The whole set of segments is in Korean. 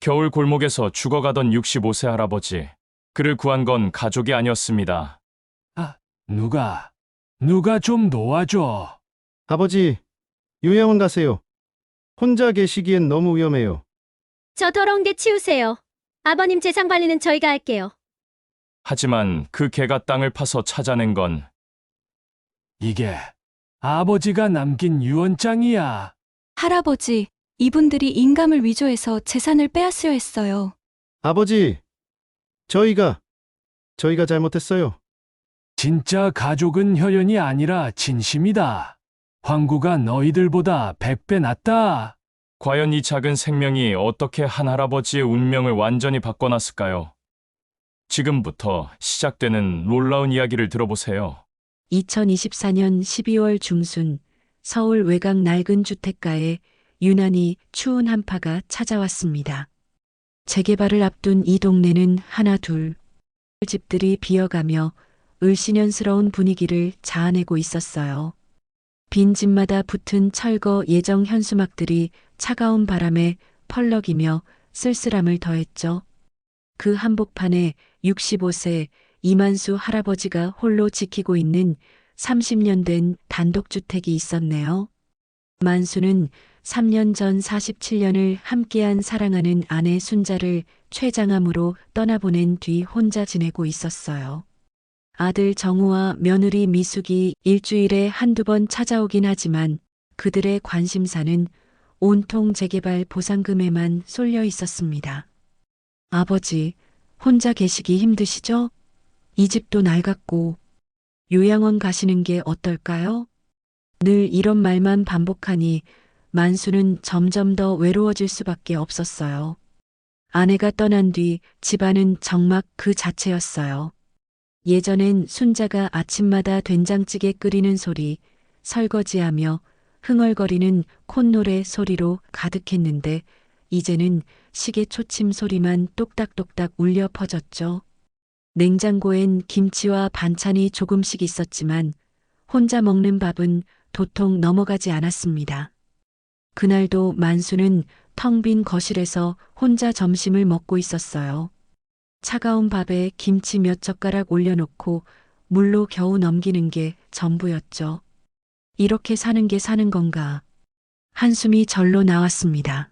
겨울 골목에서 죽어가던 65세 할아버지. 그를 구한 건 가족이 아니었습니다. 아, 누가 좀 놓아줘. 아버지, 요양원 가세요. 혼자 계시기엔 너무 위험해요. 저 더러운 게 치우세요. 아버님 재산 관리는 저희가 할게요. 하지만 그 개가 땅을 파서 찾아낸 건 이게 아버지가 남긴 유언장이야. 할아버지, 이분들이 인감을 위조해서 재산을 빼앗으려 했어요. 아버지, 저희가 잘못했어요. 진짜 가족은 혈연이 아니라 진심이다. 황구가 너희들보다 100배 낫다. 과연 이 작은 생명이 어떻게 한 할아버지의 운명을 완전히 바꿔놨을까요? 지금부터 시작되는 놀라운 이야기를 들어보세요. 2024년 12월 중순 서울 외곽 낡은 주택가에 유난히 추운 한파가 찾아왔습니다. 재개발을 앞둔 이 동네는 하나 둘 집들이 비어가며 을씨년스러운 분위기를 자아내고 있었어요. 빈 집마다 붙은 철거 예정 현수막들이 차가운 바람에 펄럭이며 쓸쓸함을 더했죠. 그 한복판에 65세 이만수 할아버지가 홀로 지키고 있는 30년 된 단독주택이 있었네요. 만수는 3년 전 47년을 함께한 사랑하는 아내 순자를 췌장암으로 떠나보낸 뒤 혼자 지내고 있었어요. 아들 정우와 며느리 미숙이 일주일에 한두 번 찾아오긴 하지만 그들의 관심사는 온통 재개발 보상금에만 쏠려 있었습니다. 아버지, 혼자 계시기 힘드시죠? 이 집도 낡았고 요양원 가시는 게 어떨까요? 늘 이런 말만 반복하니 만수는 점점 더 외로워질 수밖에 없었어요. 아내가 떠난 뒤 집안은 정막 그 자체였어요. 예전엔 순자가 아침마다 된장찌개 끓이는 소리, 설거지하며 흥얼거리는 콧노래 소리로 가득했는데 이제는 시계 초침 소리만 똑딱똑딱 울려 퍼졌죠. 냉장고엔 김치와 반찬이 조금씩 있었지만 혼자 먹는 밥은 도통 넘어가지 않았습니다. 그날도 만수는 텅 빈 거실에서 혼자 점심을 먹고 있었어요. 차가운 밥에 김치 몇 젓가락 올려놓고 물로 겨우 넘기는 게 전부였죠. 이렇게 사는 게 사는 건가? 한숨이 절로 나왔습니다.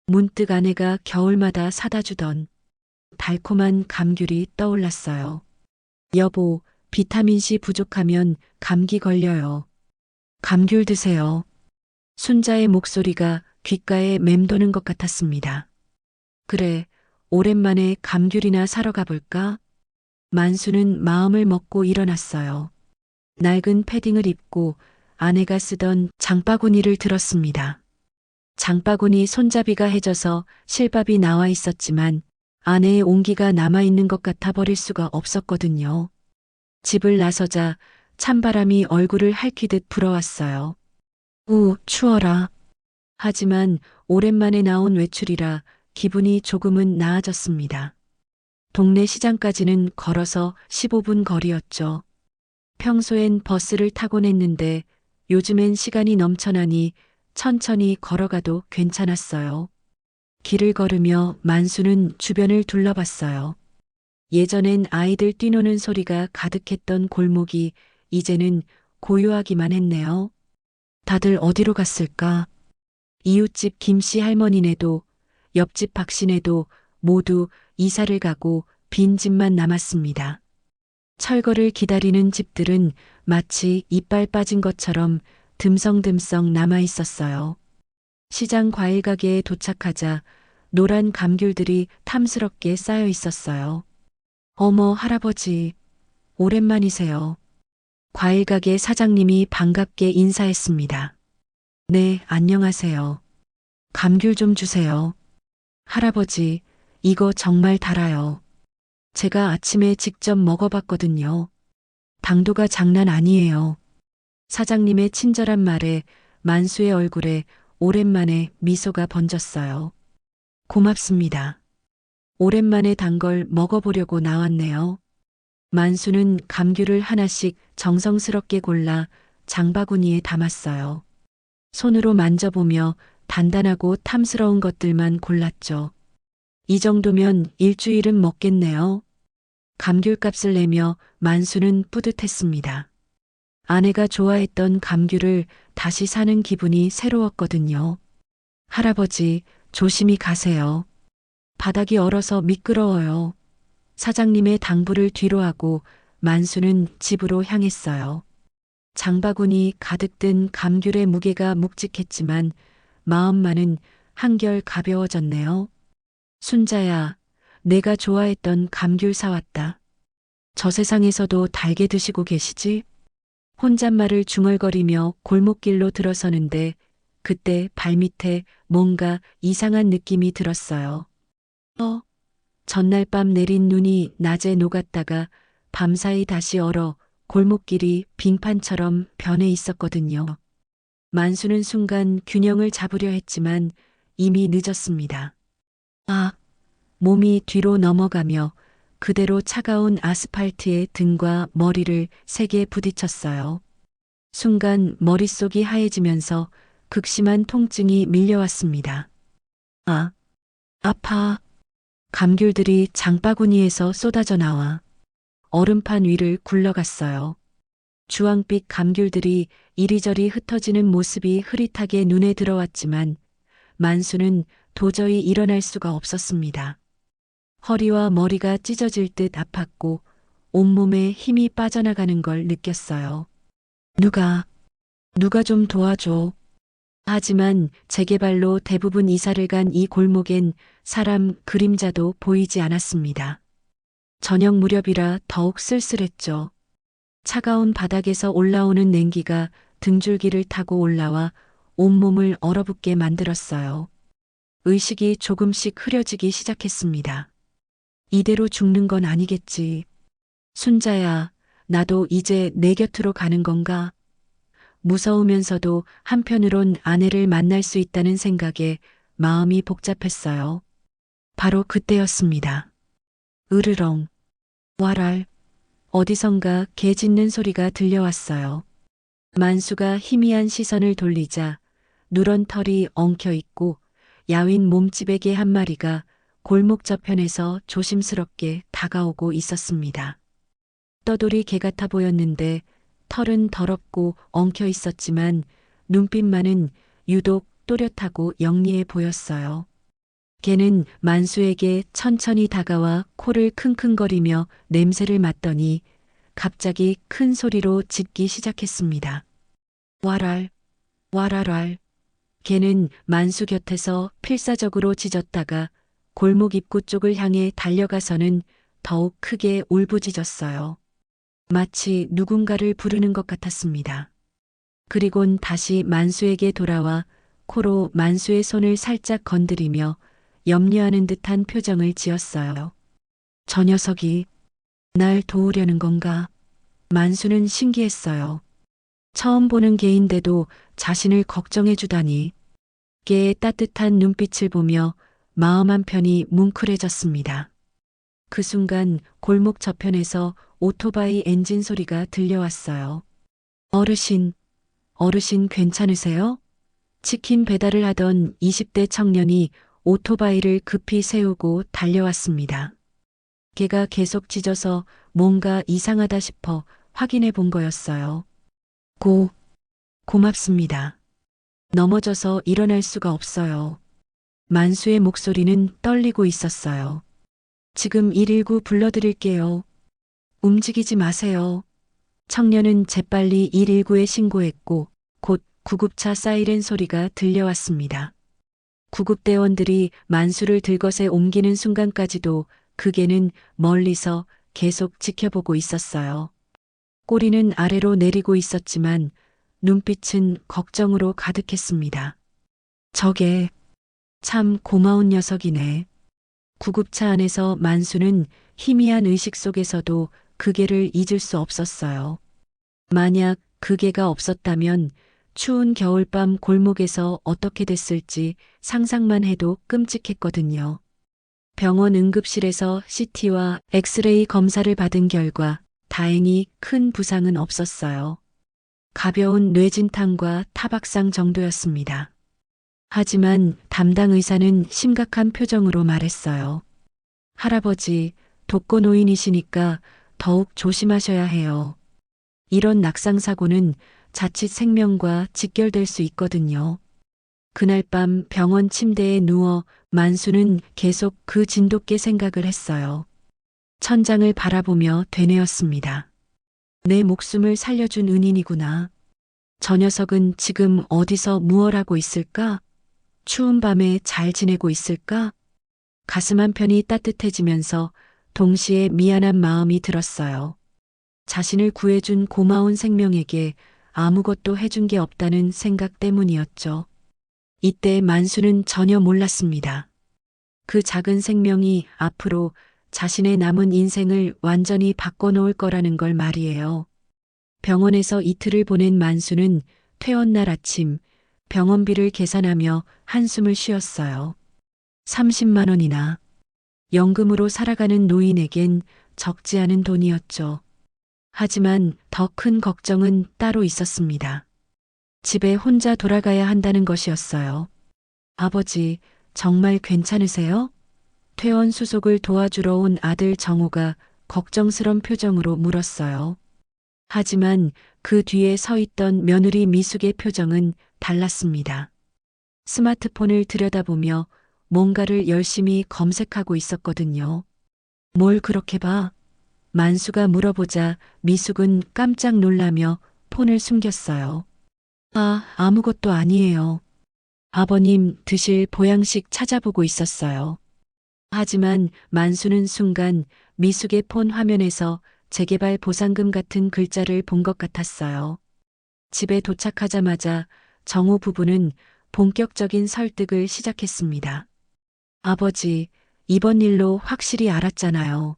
문득 아내가 겨울마다 사다 주던 달콤한 감귤이 떠올랐어요. 여보, 비타민C 부족하면 감기 걸려요. 감귤 드세요. 순자의 목소리가 귓가에 맴도는 것 같았습니다. 그래, 오랜만에 감귤이나 사러 가볼까? 만수는 마음을 먹고 일어났어요. 낡은 패딩을 입고 아내가 쓰던 장바구니를 들었습니다. 장바구니 손잡이가 해져서 실밥이 나와 있었지만 아내의 온기가 남아있는 것 같아 버릴 수가 없었거든요. 집을 나서자 찬바람이 얼굴을 핥히듯 불어왔어요. 추워라. 하지만 오랜만에 나온 외출이라 기분이 조금은 나아졌습니다. 동네 시장까지는 걸어서 15분 거리였죠. 평소엔 버스를 타곤 했는데 요즘엔 시간이 넘쳐나니 천천히 걸어가도 괜찮았어요. 길을 걸으며 만수는 주변을 둘러봤어요. 예전엔 아이들 뛰노는 소리가 가득했던 골목이 이제는 고요하기만 했네요. 다들 어디로 갔을까? 이웃집 김씨 할머니네도 옆집 박씨네도 모두 이사를 가고 빈 집만 남았습니다. 철거를 기다리는 집들은 마치 이빨 빠진 것처럼 듬성듬성 남아 있었어요. 시장 과일 가게에 도착하자 노란 감귤들이 탐스럽게 쌓여 있었어요. 어머, 할아버지, 오랜만이세요. 과일 가게 사장님이 반갑게 인사했습니다. 네, 안녕하세요. 감귤 좀 주세요. 할아버지, 이거 정말 달아요. 제가 아침에 직접 먹어봤거든요. 당도가 장난 아니에요. 사장님의 친절한 말에 만수의 얼굴에 오랜만에 미소가 번졌어요. 고맙습니다. 오랜만에 단 걸 먹어보려고 나왔네요. 만수는 감귤을 하나씩 정성스럽게 골라 장바구니에 담았어요. 손으로 만져보며 단단하고 탐스러운 것들만 골랐죠. 이 정도면 일주일은 먹겠네요. 감귤값을 내며 만수는 뿌듯했습니다. 아내가 좋아했던 감귤을 다시 사는 기분이 새로웠거든요. 할아버지, 조심히 가세요. 바닥이 얼어서 미끄러워요. 사장님의 당부를 뒤로하고 만수는 집으로 향했어요. 장바구니 가득 든 감귤의 무게가 묵직했지만 마음만은 한결 가벼워졌네요. 순자야, 내가 좋아했던 감귤 사왔다. 저 세상에서도 달게 드시고 계시지? 혼잣말을 중얼거리며 골목길로 들어서는데 그때 발밑에 뭔가 이상한 느낌이 들었어요. 전날 밤 내린 눈이 낮에 녹았다가 밤사이 다시 얼어 골목길이 빙판처럼 변해 있었거든요. 만수는 순간 균형을 잡으려 했지만 이미 늦었습니다. 몸이 뒤로 넘어가며 그대로 차가운 아스팔트에 등과 머리를 세게 부딪혔어요. 순간 머릿속이 하얘지면서 극심한 통증이 밀려왔습니다. 아파. 감귤들이 장바구니에서 쏟아져 나와 얼음판 위를 굴러갔어요. 주황빛 감귤들이 이리저리 흩어지는 모습이 흐릿하게 눈에 들어왔지만 만수는 도저히 일어날 수가 없었습니다. 허리와 머리가 찢어질 듯 아팠고 온몸에 힘이 빠져나가는 걸 느꼈어요. 누가 좀 도와줘. 하지만 재개발로 대부분 이사를 간 이 골목엔 사람 그림자도 보이지 않았습니다. 저녁 무렵이라 더욱 쓸쓸했죠. 차가운 바닥에서 올라오는 냉기가 등줄기를 타고 올라와 온몸을 얼어붙게 만들었어요. 의식이 조금씩 흐려지기 시작했습니다. 이대로 죽는 건 아니겠지. 순자야, 나도 이제 내 곁으로 가는 건가? 무서우면서도 한편으론 아내를 만날 수 있다는 생각에 마음이 복잡했어요. 바로 그때였습니다. 으르렁, 와랄, 어디선가 개 짖는 소리가 들려왔어요. 만수가 희미한 시선을 돌리자 누런 털이 엉켜있고 야윈 몸집의 한 마리가 골목 저편에서 조심스럽게 다가오고 있었습니다. 떠돌이 개 같아 보였는데 털은 더럽고 엉켜 있었지만 눈빛만은 유독 또렷하고 영리해 보였어요. 개는 만수에게 천천히 다가와 코를 킁킁거리며 냄새를 맡더니 갑자기 큰 소리로 짖기 시작했습니다. 와랄, 와랄랄. 개는 만수 곁에서 필사적으로 짖었다가 골목 입구 쪽을 향해 달려가서는 더욱 크게 울부짖었어요. 마치 누군가를 부르는 것 같았습니다. 그리곤 다시 만수에게 돌아와 코로 만수의 손을 살짝 건드리며 염려하는 듯한 표정을 지었어요. 저 녀석이 날 도우려는 건가? 만수는 신기했어요. 처음 보는 개인데도 자신을 걱정해 주다니. 개의 따뜻한 눈빛을 보며 마음 한편이 뭉클해졌습니다. 그 순간 골목 저편에서 오토바이 엔진 소리가 들려왔어요. 어르신 괜찮으세요? 치킨 배달을 하던 20대 청년이 오토바이를 급히 세우고 달려왔습니다. 개가 계속 짖어서 뭔가 이상하다 싶어 확인해 본 거였어요. 고맙습니다. 넘어져서 일어날 수가 없어요. 만수의 목소리는 떨리고 있었어요. 지금 119 불러드릴게요. 움직이지 마세요. 청년은 재빨리 119에 신고했고 곧 구급차 사이렌 소리가 들려왔습니다. 구급대원들이 만수를 들것에 옮기는 순간까지도 그 개는 멀리서 계속 지켜보고 있었어요. 꼬리는 아래로 내리고 있었지만 눈빛은 걱정으로 가득했습니다. 저게 참 고마운 녀석이네. 구급차 안에서 만수는 희미한 의식 속에서도 그 개를 잊을 수 없었어요. 만약 그 개가 없었다면 추운 겨울밤 골목에서 어떻게 됐을지 상상만 해도 끔찍했거든요. 병원 응급실에서 CT와 엑스레이 검사를 받은 결과 다행히 큰 부상은 없었어요. 가벼운 뇌진탕과 타박상 정도였습니다. 하지만 담당 의사는 심각한 표정으로 말했어요. 할아버지, 독거노인이시니까 더욱 조심하셔야 해요. 이런 낙상사고는 자칫 생명과 직결될 수 있거든요. 그날 밤 병원 침대에 누워 만수는 계속 그 진돗개 생각을 했어요. 천장을 바라보며 되뇌었습니다. 내 목숨을 살려준 은인이구나. 저 녀석은 지금 어디서 무얼 하고 있을까? 추운 밤에 잘 지내고 있을까? 가슴 한편이 따뜻해지면서 동시에 미안한 마음이 들었어요. 자신을 구해준 고마운 생명에게 아무것도 해준 게 없다는 생각 때문이었죠. 이때 만수는 전혀 몰랐습니다. 그 작은 생명이 앞으로 자신의 남은 인생을 완전히 바꿔놓을 거라는 걸 말이에요. 병원에서 이틀을 보낸 만수는 퇴원날 아침 병원비를 계산하며 한숨을 쉬었어요. 30만 원이나. 연금으로 살아가는 노인에겐 적지 않은 돈이었죠. 하지만 더 큰 걱정은 따로 있었습니다. 집에 혼자 돌아가야 한다는 것이었어요. 아버지, 정말 괜찮으세요? 퇴원 수속을 도와주러 온 아들 정우가 걱정스런 표정으로 물었어요. 하지만 그 뒤에 서 있던 며느리 미숙의 표정은 달랐습니다. 스마트폰을 들여다보며 뭔가를 열심히 검색하고 있었거든요. 뭘 그렇게 봐? 만수가 물어보자 미숙은 깜짝 놀라며 폰을 숨겼어요. 아무것도 아니에요. 아버님 드실 보양식 찾아보고 있었어요. 하지만 만수는 순간 미숙의 폰 화면에서 재개발 보상금 같은 글자를 본 것 같았어요. 집에 도착하자마자 정우 부부는 본격적인 설득을 시작했습니다. 아버지, 이번 일로 확실히 알았잖아요.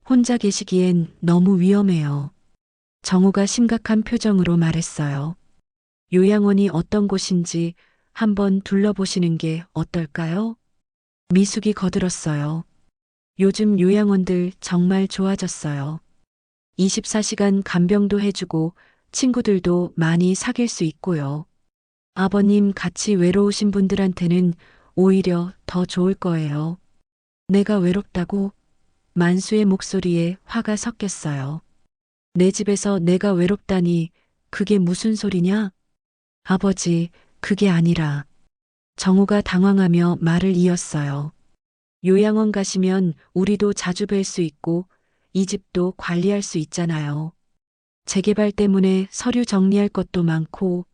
혼자 계시기엔 너무 위험해요. 정우가 심각한 표정으로 말했어요. 요양원이 어떤 곳인지 한번 둘러보시는 게 어떨까요? 미숙이 거들었어요. 요즘 요양원들 정말 좋아졌어요. 24시간 간병도 해주고 친구들도 많이 사귈 수 있고요. 아버님 같이 외로우신 분들한테는 오히려 더 좋을 거예요. 내가 외롭다고? 만수의 목소리에 화가 섞였어요. 내 집에서 내가 외롭다니 그게 무슨 소리냐? 아버지, 그게 아니라. 정우가 당황하며 말을 이었어요. 요양원 가시면 우리도 자주 뵐 수 있고 이 집도 관리할 수 있잖아요. 재개발 때문에 서류 정리할 것도 많고.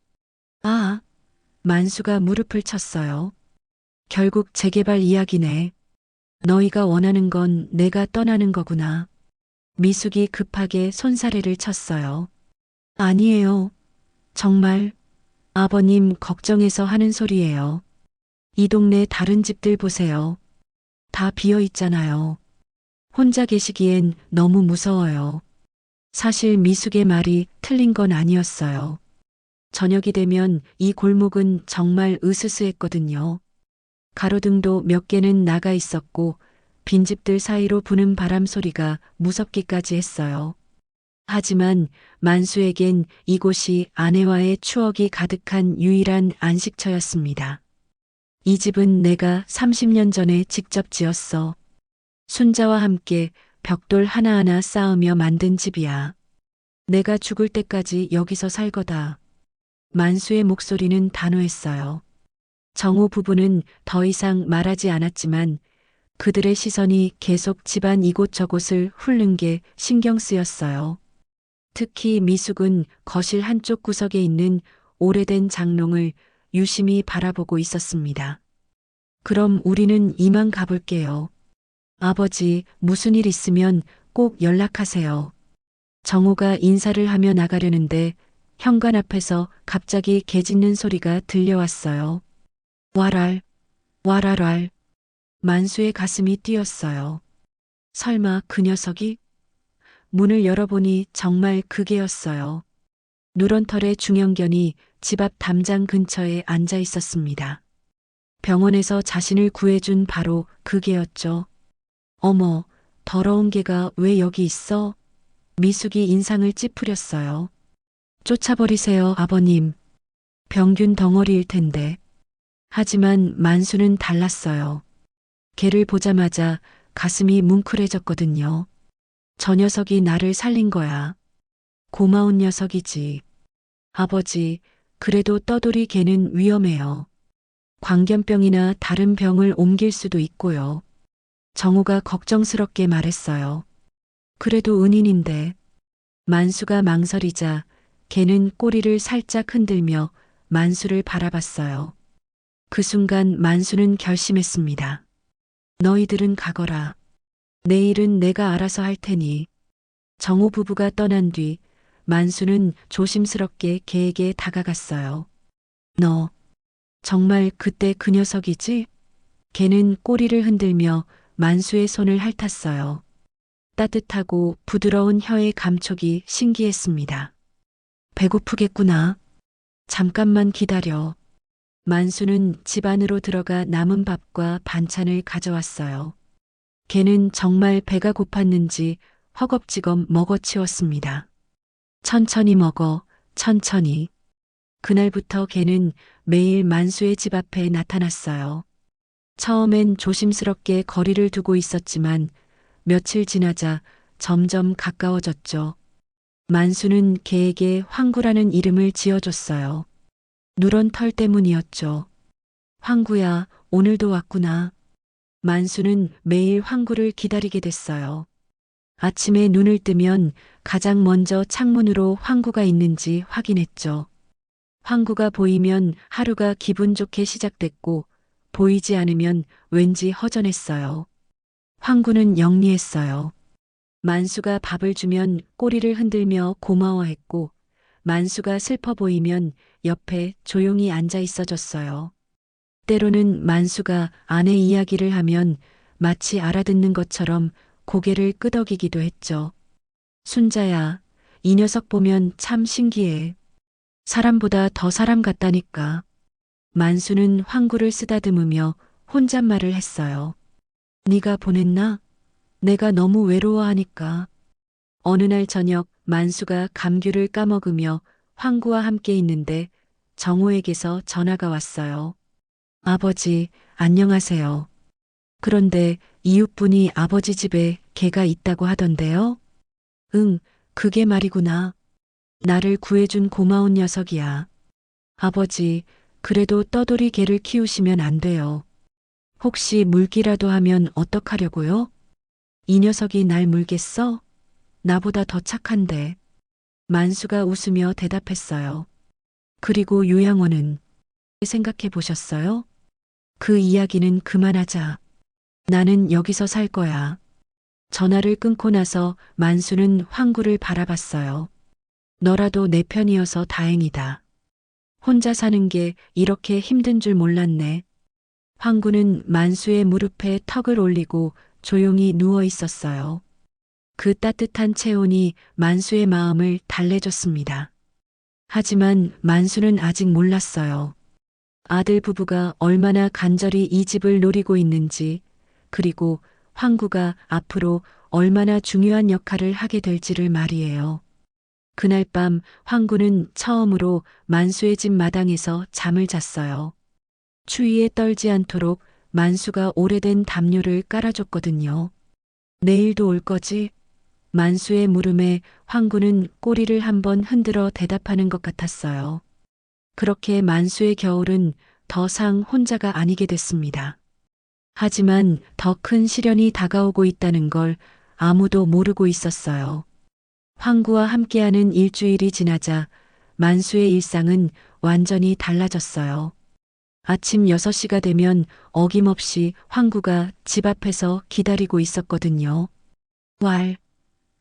만수가 무릎을 쳤어요. 결국 재개발 이야기네. 너희가 원하는 건 내가 떠나는 거구나. 미숙이 급하게 손사래를 쳤어요. 아니에요. 정말 아버님 걱정해서 하는 소리예요. 이 동네 다른 집들 보세요. 다 비어 있잖아요. 혼자 계시기엔 너무 무서워요. 사실 미숙의 말이 틀린 건 아니었어요. 저녁이 되면 이 골목은 정말 으스스했거든요. 가로등도 몇 개는 나가 있었고 빈집들 사이로 부는 바람 소리가 무섭기까지 했어요. 하지만 만수에겐 이곳이 아내와의 추억이 가득한 유일한 안식처였습니다. 이 집은 내가 30년 전에 직접 지었어. 순자와 함께 벽돌 하나하나 쌓으며 만든 집이야. 내가 죽을 때까지 여기서 살 거다. 만수의 목소리는 단호했어요. 정우 부부는 더 이상 말하지 않았지만 그들의 시선이 계속 집안 이곳저곳을 훑는 게 신경 쓰였어요. 특히 미숙은 거실 한쪽 구석에 있는 오래된 장롱을 유심히 바라보고 있었습니다. 그럼 우리는 이만 가볼게요. 아버지, 무슨 일 있으면 꼭 연락하세요. 정우가 인사를 하며 나가려는데 현관 앞에서 갑자기 개 짖는 소리가 들려왔어요. 와랄, 와랄랄. 만수의 가슴이 뛰었어요. 설마 그 녀석이? 문을 열어보니 정말 그게였어요. 누런 털의 중형견이 집 앞 담장 근처에 앉아 있었습니다. 병원에서 자신을 구해준 바로 그게였죠. 어머, 더러운 개가 왜 여기 있어? 미숙이 인상을 찌푸렸어요. 쫓아버리세요, 아버님. 병균 덩어리일 텐데. 하지만 만수는 달랐어요. 걔를 보자마자 가슴이 뭉클해졌거든요. 저 녀석이 나를 살린 거야. 고마운 녀석이지. 아버지, 그래도 떠돌이 개는 위험해요. 광견병이나 다른 병을 옮길 수도 있고요. 정우가 걱정스럽게 말했어요. 그래도 은인인데. 만수가 망설이자 개는 꼬리를 살짝 흔들며 만수를 바라봤어요. 그 순간 만수는 결심했습니다. 너희들은 가거라. 내일은 내가 알아서 할 테니. 정우 부부가 떠난 뒤 만수는 조심스럽게 개에게 다가갔어요. 너 정말 그때 그 녀석이지? 개는 꼬리를 흔들며 만수의 손을 핥았어요. 따뜻하고 부드러운 혀의 감촉이 신기했습니다. 배고프겠구나. 잠깐만 기다려. 만수는 집 안으로 들어가 남은 밥과 반찬을 가져왔어요. 개는 정말 배가 고팠는지 허겁지겁 먹어치웠습니다. 천천히 먹어, 천천히. 그날부터 개는 매일 만수의 집 앞에 나타났어요. 처음엔 조심스럽게 거리를 두고 있었지만 며칠 지나자 점점 가까워졌죠. 만수는 개에게 황구라는 이름을 지어줬어요. 누런 털 때문이었죠. 황구야, 오늘도 왔구나. 만수는 매일 황구를 기다리게 됐어요. 아침에 눈을 뜨면 가장 먼저 창문으로 황구가 있는지 확인했죠. 황구가 보이면 하루가 기분 좋게 시작됐고, 보이지 않으면 왠지 허전했어요. 황구는 영리했어요. 만수가 밥을 주면 꼬리를 흔들며 고마워했고, 만수가 슬퍼 보이면 옆에 조용히 앉아 있어줬어요. 때로는 만수가 아내 이야기를 하면 마치 알아듣는 것처럼 고개를 끄덕이기도 했죠. 순자야, 이 녀석 보면 참 신기해. 사람보다 더 사람 같다니까. 만수는 황구를 쓰다듬으며 혼잣말을 했어요. 네가 보냈나? 내가 너무 외로워하니까. 어느 날 저녁 만수가 감귤을 까먹으며 황구와 함께 있는데 정호에게서 전화가 왔어요. 아버지, 안녕하세요. 그런데 이웃분이 아버지 집에 개가 있다고 하던데요? 응, 그게 말이구나. 나를 구해준 고마운 녀석이야. 아버지, 그래도 떠돌이 개를 키우시면 안 돼요. 혹시 물기라도 하면 어떡하려고요? 이 녀석이 날 물겠어? 나보다 더 착한데. 만수가 웃으며 대답했어요. 그리고 요양원은 생각해 보셨어요? 그 이야기는 그만하자. 나는 여기서 살 거야. 전화를 끊고 나서 만수는 황구를 바라봤어요. 너라도 내 편이어서 다행이다. 혼자 사는 게 이렇게 힘든 줄 몰랐네. 황구는 만수의 무릎에 턱을 올리고 조용히 누워 있었어요. 그 따뜻한 체온이 만수의 마음을 달래줬습니다. 하지만 만수는 아직 몰랐어요. 아들 부부가 얼마나 간절히 이 집을 노리고 있는지, 그리고 황구가 앞으로 얼마나 중요한 역할을 하게 될지를 말이에요. 그날 밤 황구는 처음으로 만수의 집 마당에서 잠을 잤어요. 추위에 떨지 않도록 만수가 오래된 담요를 깔아줬거든요. 내일도 올 거지? 만수의 물음에 황구는 꼬리를 한번 흔들어 대답하는 것 같았어요. 그렇게 만수의 겨울은 더 이상 혼자가 아니게 됐습니다. 하지만 더 큰 시련이 다가오고 있다는 걸 아무도 모르고 있었어요. 황구와 함께하는 일주일이 지나자 만수의 일상은 완전히 달라졌어요. 아침 6시가 되면 어김없이 황구가 집 앞에서 기다리고 있었거든요. 왈.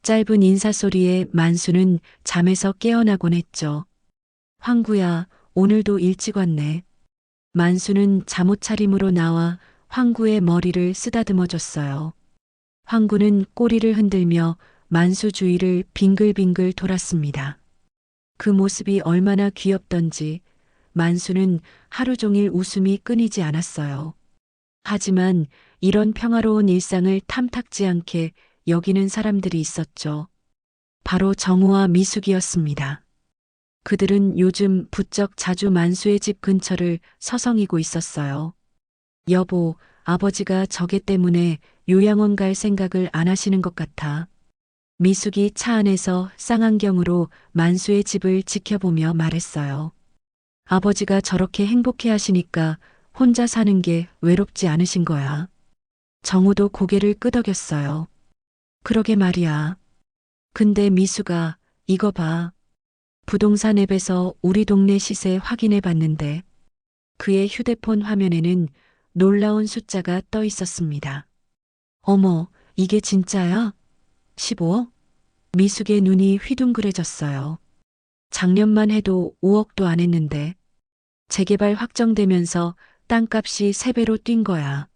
짧은 인사소리에 만수는 잠에서 깨어나곤 했죠. 황구야, 오늘도 일찍 왔네. 만수는 잠옷차림으로 나와 황구의 머리를 쓰다듬어 줬어요. 황구는 꼬리를 흔들며 만수 주위를 빙글빙글 돌았습니다. 그 모습이 얼마나 귀엽던지 만수는 하루 종일 웃음이 끊이지 않았어요. 하지만 이런 평화로운 일상을 탐탁지 않게 여기는 사람들이 있었죠. 바로 정우와 미숙이었습니다. 그들은 요즘 부쩍 자주 만수의 집 근처를 서성이고 있었어요. 여보, 아버지가 저게 때문에 요양원 갈 생각을 안 하시는 것 같아. 미숙이 차 안에서 쌍안경으로 만수의 집을 지켜보며 말했어요. 아버지가 저렇게 행복해 하시니까 혼자 사는 게 외롭지 않으신 거야. 정우도 고개를 끄덕였어요. 그러게 말이야. 근데 미수가 이거 봐. 부동산 앱에서 우리 동네 시세 확인해 봤는데 그의 휴대폰 화면에는 놀라운 숫자가 떠 있었습니다. 어머, 이게 진짜야? 15억? 미숙의 눈이 휘둥그레졌어요. 작년만 해도 5억도 안 했는데 재개발 확정되면서 땅값이 3배로 뛴 거야.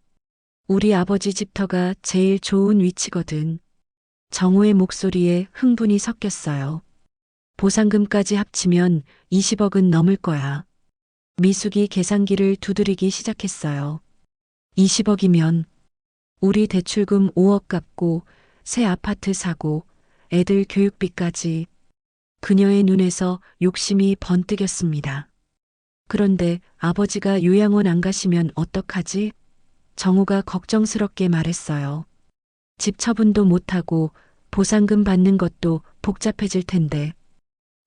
우리 아버지 집터가 제일 좋은 위치거든. 정우의 목소리에 흥분이 섞였어요. 보상금까지 합치면 20억은 넘을 거야. 미숙이 계산기를 두드리기 시작했어요. 20억이면 우리 대출금 5억 갚고 새 아파트 사고 애들 교육비까지. 그녀의 눈에서 욕심이 번뜩였습니다. 그런데 아버지가 요양원 안 가시면 어떡하지? 정우가 걱정스럽게 말했어요. 집 처분도 못하고 보상금 받는 것도 복잡해질 텐데.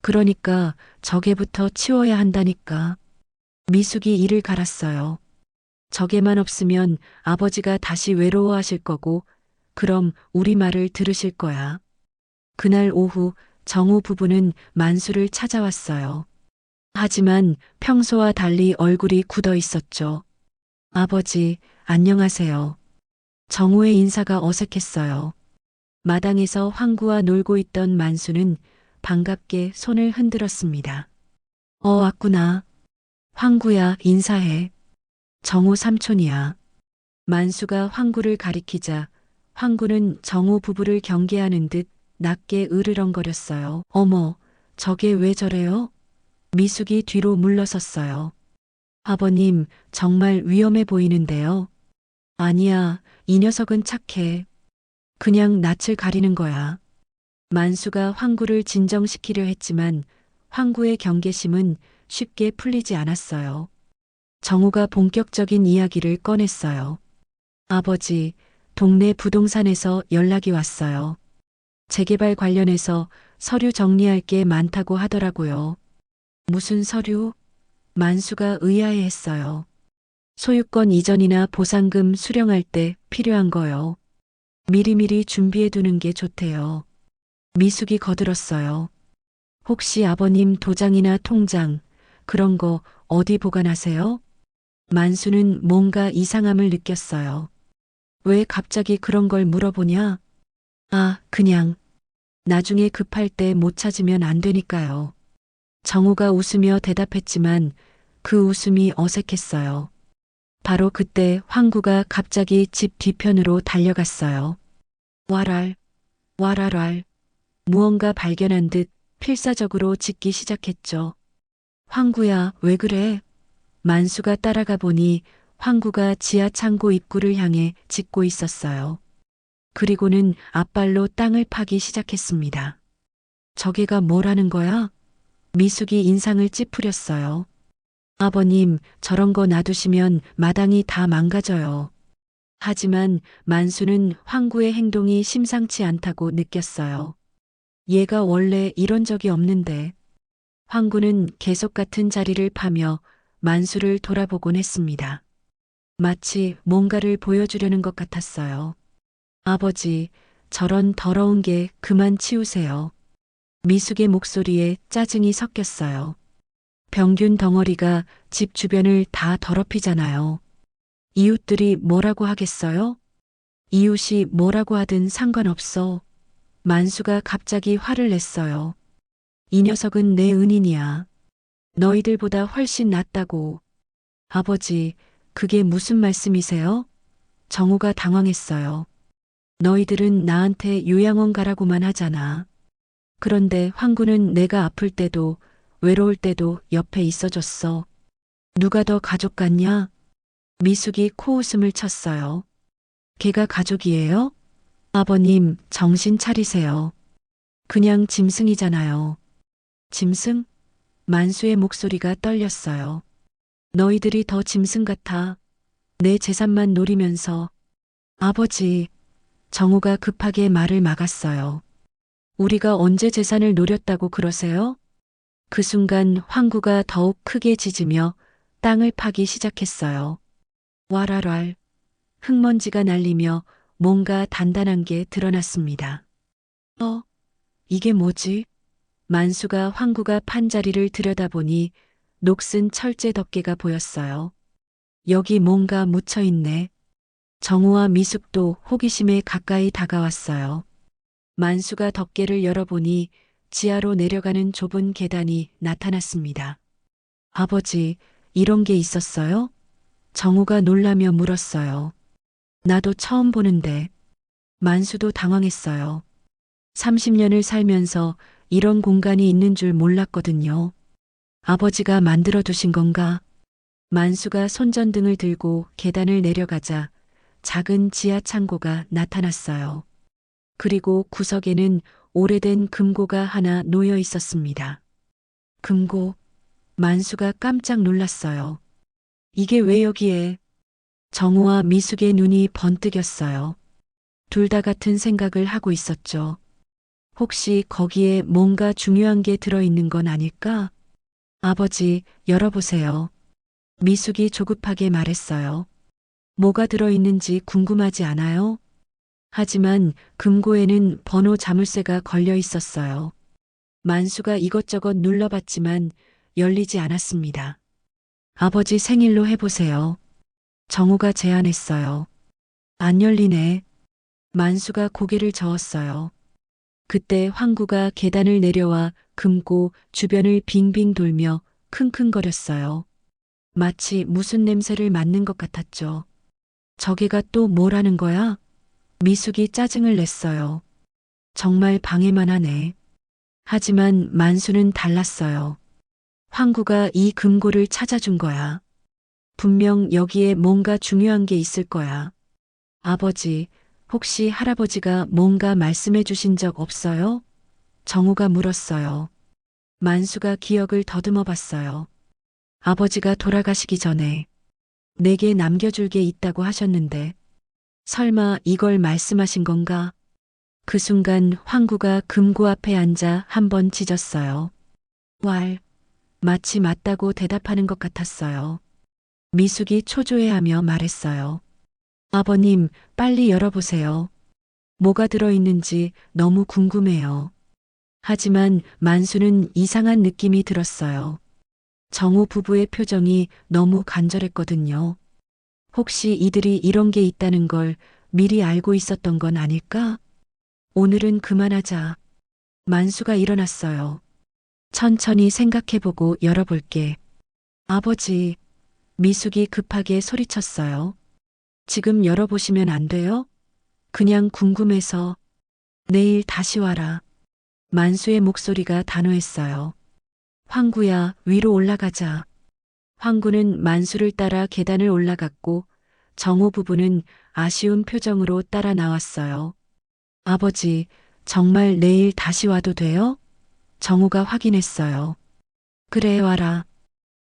그러니까 저게부터 치워야 한다니까. 미숙이 이를 갈았어요. 저게만 없으면 아버지가 다시 외로워하실 거고 그럼 우리 말을 들으실 거야. 그날 오후 정우 부부는 만수를 찾아왔어요. 하지만 평소와 달리 얼굴이 굳어 있었죠. 아버지, 안녕하세요. 정우의 인사가 어색했어요. 마당에서 황구와 놀고 있던 만수는 반갑게 손을 흔들었습니다. 왔구나. 황구야, 인사해. 정우 삼촌이야. 만수가 황구를 가리키자 황구는 정우 부부를 경계하는 듯 낮게 으르렁거렸어요. 어머, 저게 왜 저래요? 미숙이 뒤로 물러섰어요. 아버님, 정말 위험해 보이는데요. 아니야, 이 녀석은 착해. 그냥 낯을 가리는 거야. 만수가 황구를 진정시키려 했지만 황구의 경계심은 쉽게 풀리지 않았어요. 정우가 본격적인 이야기를 꺼냈어요. 아버지, 동네 부동산에서 연락이 왔어요. 재개발 관련해서 서류 정리할 게 많다고 하더라고요. 무슨 서류? 만수가 의아해했어요. 소유권 이전이나 보상금 수령할 때 필요한 거요. 미리미리 준비해 두는 게 좋대요. 미숙이 거들었어요. 혹시 아버님 도장이나 통장, 그런 거 어디 보관하세요? 만수는 뭔가 이상함을 느꼈어요. 왜 갑자기 그런 걸 물어보냐? 그냥. 나중에 급할 때 못 찾으면 안 되니까요. 정우가 웃으며 대답했지만 그 웃음이 어색했어요. 바로 그때 황구가 갑자기 집 뒤편으로 달려갔어요. 와랄, 와랄랄. 무언가 발견한 듯 필사적으로 짖기 시작했죠. 황구야, 왜 그래? 만수가 따라가 보니 황구가 지하 창고 입구를 향해 짖고 있었어요. 그리고는 앞발로 땅을 파기 시작했습니다. 저게가 뭐라는 거야? 미숙이 인상을 찌푸렸어요. 아버님, 저런 거 놔두시면 마당이 다 망가져요. 하지만 만수는 황구의 행동이 심상치 않다고 느꼈어요. 얘가 원래 이런 적이 없는데. 황구는 계속 같은 자리를 파며 만수를 돌아보곤 했습니다. 마치 뭔가를 보여주려는 것 같았어요. 아버지, 저런 더러운 게 그만 치우세요. 미숙의 목소리에 짜증이 섞였어요. 병균 덩어리가 집 주변을 다 더럽히잖아요. 이웃들이 뭐라고 하겠어요? 이웃이 뭐라고 하든 상관없어. 만수가 갑자기 화를 냈어요. 이 녀석은 내 은인이야. 너희들보다 훨씬 낫다고. 아버지, 그게 무슨 말씀이세요? 정우가 당황했어요. 너희들은 나한테 요양원 가라고만 하잖아. 그런데 황구는 내가 아플 때도 외로울 때도 옆에 있어줬어. 누가 더 가족 같냐? 미숙이 코웃음을 쳤어요. 걔가 가족이에요? 아버님, 정신 차리세요. 그냥 짐승이잖아요. 짐승? 만수의 목소리가 떨렸어요. 너희들이 더 짐승 같아. 내 재산만 노리면서. 아버지, 정우가 급하게 말을 막았어요. 우리가 언제 재산을 노렸다고 그러세요? 그 순간 황구가 더욱 크게 짖으며 땅을 파기 시작했어요. 와랄왈. 흙먼지가 날리며 뭔가 단단한 게 드러났습니다. 이게 뭐지? 만수가 황구가 판 자리를 들여다보니 녹슨 철제 덮개가 보였어요. 여기 뭔가 묻혀있네. 정우와 미숙도 호기심에 가까이 다가왔어요. 만수가 덮개를 열어보니 지하로 내려가는 좁은 계단이 나타났습니다. 아버지, 이런 게 있었어요? 정우가 놀라며 물었어요. 나도 처음 보는데. 만수도 당황했어요. 30년을 살면서 이런 공간이 있는 줄 몰랐거든요. 아버지가 만들어 두신 건가? 만수가 손전등을 들고 계단을 내려가자 작은 지하 창고가 나타났어요. 그리고 구석에는 오래된 금고가 하나 놓여 있었습니다. 금고? 만수가 깜짝 놀랐어요. 이게 왜 여기에? 정우와 미숙의 눈이 번뜩였어요. 둘 다 같은 생각을 하고 있었죠. 혹시 거기에 뭔가 중요한 게 들어있는 건 아닐까? 아버지, 열어보세요. 미숙이 조급하게 말했어요. 뭐가 들어있는지 궁금하지 않아요? 하지만 금고에는 번호 자물쇠가 걸려 있었어요. 만수가 이것저것 눌러봤지만 열리지 않았습니다. 아버지 생일로 해보세요. 정우가 제안했어요. 안 열리네. 만수가 고개를 저었어요. 그때 황구가 계단을 내려와 금고 주변을 빙빙 돌며 킁킁거렸어요. 마치 무슨 냄새를 맡는 것 같았죠. 저게가 또 뭐라는 거야? 미숙이 짜증을 냈어요. 정말 방해만 하네. 하지만 만수는 달랐어요. 황구가 이 금고를 찾아준 거야. 분명 여기에 뭔가 중요한 게 있을 거야. 아버지, 혹시 할아버지가 뭔가 말씀해 주신 적 없어요? 정우가 물었어요. 만수가 기억을 더듬어 봤어요. 아버지가 돌아가시기 전에 내게 남겨줄 게 있다고 하셨는데 설마 이걸 말씀하신 건가? 그 순간 황구가 금고 앞에 앉아 한번 짖었어요. 마치 맞다고 대답하는 것 같았어요. 미숙이 초조해하며 말했어요. 아버님, 빨리 열어보세요. 뭐가 들어있는지 너무 궁금해요. 하지만 만수는 이상한 느낌이 들었어요. 정우 부부의 표정이 너무 간절했거든요. 혹시 이들이 이런 게 있다는 걸 미리 알고 있었던 건 아닐까? 오늘은 그만하자. 만수가 일어났어요. 천천히 생각해보고 열어볼게. 아버지, 미숙이 급하게 소리쳤어요. 지금 열어보시면 안 돼요? 그냥 궁금해서. 내일 다시 와라. 만수의 목소리가 단호했어요. 황구야, 위로 올라가자. 황구는 만수를 따라 계단을 올라갔고 정호 부부는 아쉬운 표정으로 따라 나왔어요. 아버지, 정말 내일 다시 와도 돼요? 정우가 확인했어요. 그래, 와라.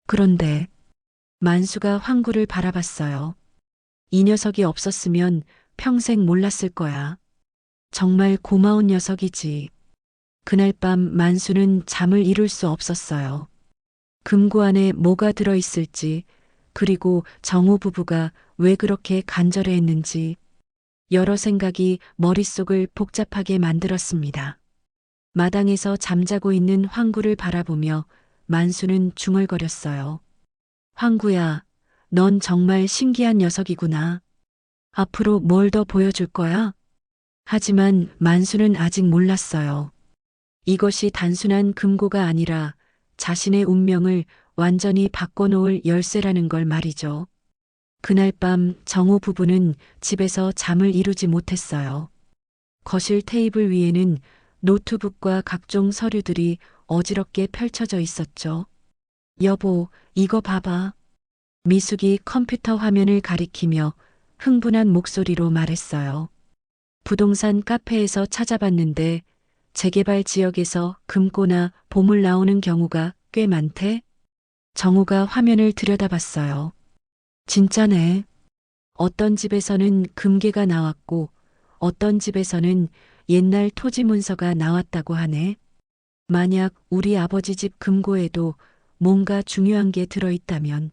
그런데 만수가 황구를 바라봤어요. 이 녀석이 없었으면 평생 몰랐을 거야. 정말 고마운 녀석이지. 그날 밤 만수는 잠을 이룰 수 없었어요. 금고 안에 뭐가 들어있을지, 그리고 정우 부부가 왜 그렇게 간절해했는지, 여러 생각이 머릿속을 복잡하게 만들었습니다. 마당에서 잠자고 있는 황구를 바라보며 만수는 중얼거렸어요. 황구야, 넌 정말 신기한 녀석이구나. 앞으로 뭘 더 보여줄 거야? 하지만 만수는 아직 몰랐어요. 이것이 단순한 금고가 아니라 자신의 운명을 완전히 바꿔놓을 열쇠라는 걸 말이죠. 그날 밤 정호 부부는 집에서 잠을 이루지 못했어요. 거실 테이블 위에는 노트북과 각종 서류들이 어지럽게 펼쳐져 있었죠. 여보, 이거 봐봐. 미숙이 컴퓨터 화면을 가리키며 흥분한 목소리로 말했어요. 부동산 카페에서 찾아봤는데 재개발 지역에서 금고나 보물 나오는 경우가 꽤 많대. 정우가 화면을 들여다봤어요. 진짜네. 어떤 집에서는 금괴가 나왔고 어떤 집에서는 옛날 토지 문서가 나왔다고 하네. 만약 우리 아버지 집 금고에도 뭔가 중요한 게 들어있다면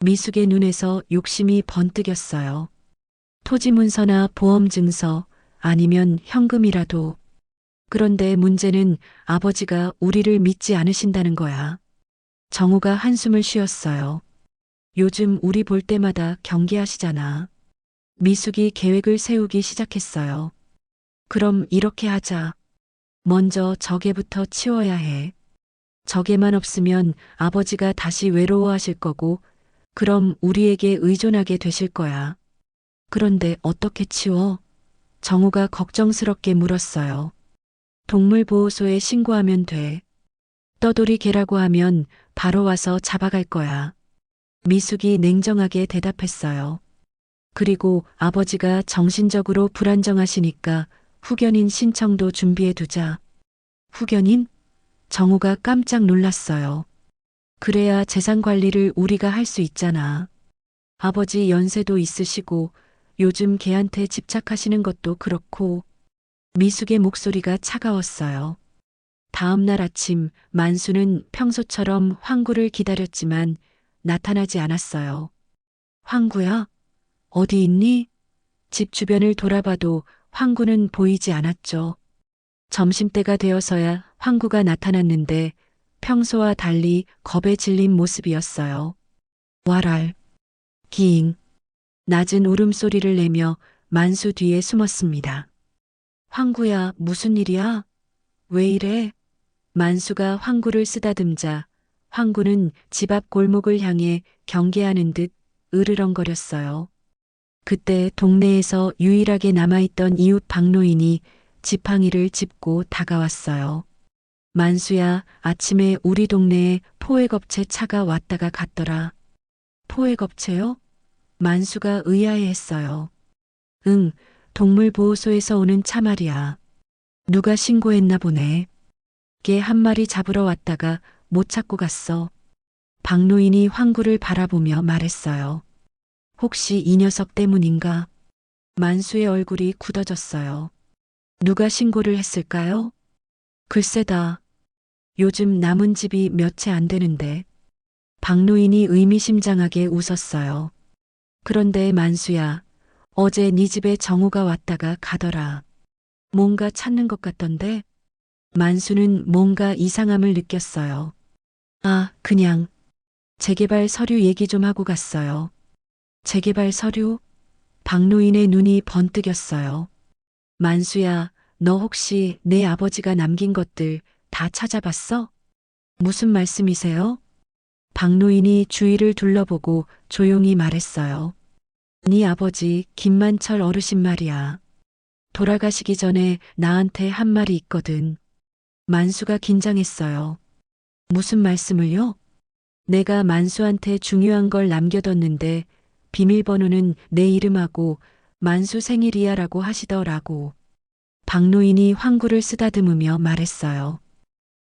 미숙의 눈에서 욕심이 번뜩였어요. 토지 문서나 보험 증서 아니면 현금이라도. 그런데 문제는 아버지가 우리를 믿지 않으신다는 거야. 정우가 한숨을 쉬었어요. 요즘 우리 볼 때마다 경계하시잖아. 미숙이 계획을 세우기 시작했어요. 그럼 이렇게 하자. 먼저 저게부터 치워야 해. 저게만 없으면 아버지가 다시 외로워하실 거고, 그럼 우리에게 의존하게 되실 거야. 그런데 어떻게 치워? 정우가 걱정스럽게 물었어요. 동물보호소에 신고하면 돼. 떠돌이 개라고 하면 바로 와서 잡아갈 거야. 미숙이 냉정하게 대답했어요. 그리고 아버지가 정신적으로 불안정하시니까 후견인 신청도 준비해 두자. 후견인? 정우가 깜짝 놀랐어요. 그래야 재산 관리를 우리가 할 수 있잖아. 아버지 연세도 있으시고 요즘 개한테 집착하시는 것도 그렇고. 미숙의 목소리가 차가웠어요. 다음 날 아침 만수는 평소처럼 황구를 기다렸지만 나타나지 않았어요. 황구야? 어디 있니? 집 주변을 돌아봐도 황구는 보이지 않았죠. 점심때가 되어서야 황구가 나타났는데 평소와 달리 겁에 질린 모습이었어요. 와랄. 기잉. 낮은 울음소리를 내며 만수 뒤에 숨었습니다. 황구야, 무슨 일이야? 왜 이래? 만수가 황구를 쓰다듬자 황구는 집 앞 골목을 향해 경계하는 듯 으르렁거렸어요. 그때 동네에서 유일하게 남아있던 이웃 박노인이 지팡이를 짚고 다가왔어요. 만수야, 아침에 우리 동네에 포획업체 차가 왔다가 갔더라. 포획업체요? 만수가 의아해했어요. 응, 동물보호소에서 오는 차 말이야. 누가 신고했나 보네. 개 한 마리 잡으러 왔다가 못 찾고 갔어. 박노인이 황구를 바라보며 말했어요. 혹시 이 녀석 때문인가? 만수의 얼굴이 굳어졌어요. 누가 신고를 했을까요? 글쎄다. 요즘 남은 집이 몇 채 안 되는데. 박노인이 의미심장하게 웃었어요. 그런데 만수야, 어제 네 집에 정우가 왔다가 가더라. 뭔가 찾는 것 같던데? 만수는 뭔가 이상함을 느꼈어요. 아, 그냥 재개발 서류 얘기 좀 하고 갔어요. 재개발 서류? 박노인의 눈이 번뜩였어요. 만수야, 너 혹시 내 아버지가 남긴 것들 다 찾아봤어? 무슨 말씀이세요? 박노인이 주위를 둘러보고 조용히 말했어요. 네 아버지 김만철 어르신 말이야. 돌아가시기 전에 나한테 한 말이 있거든. 만수가 긴장했어요. 무슨 말씀을요? 내가 만수한테 중요한 걸 남겨뒀는데 비밀번호는 내 이름하고 만수 생일이야라고 하시더라고. 박노인이 황구를 쓰다듬으며 말했어요.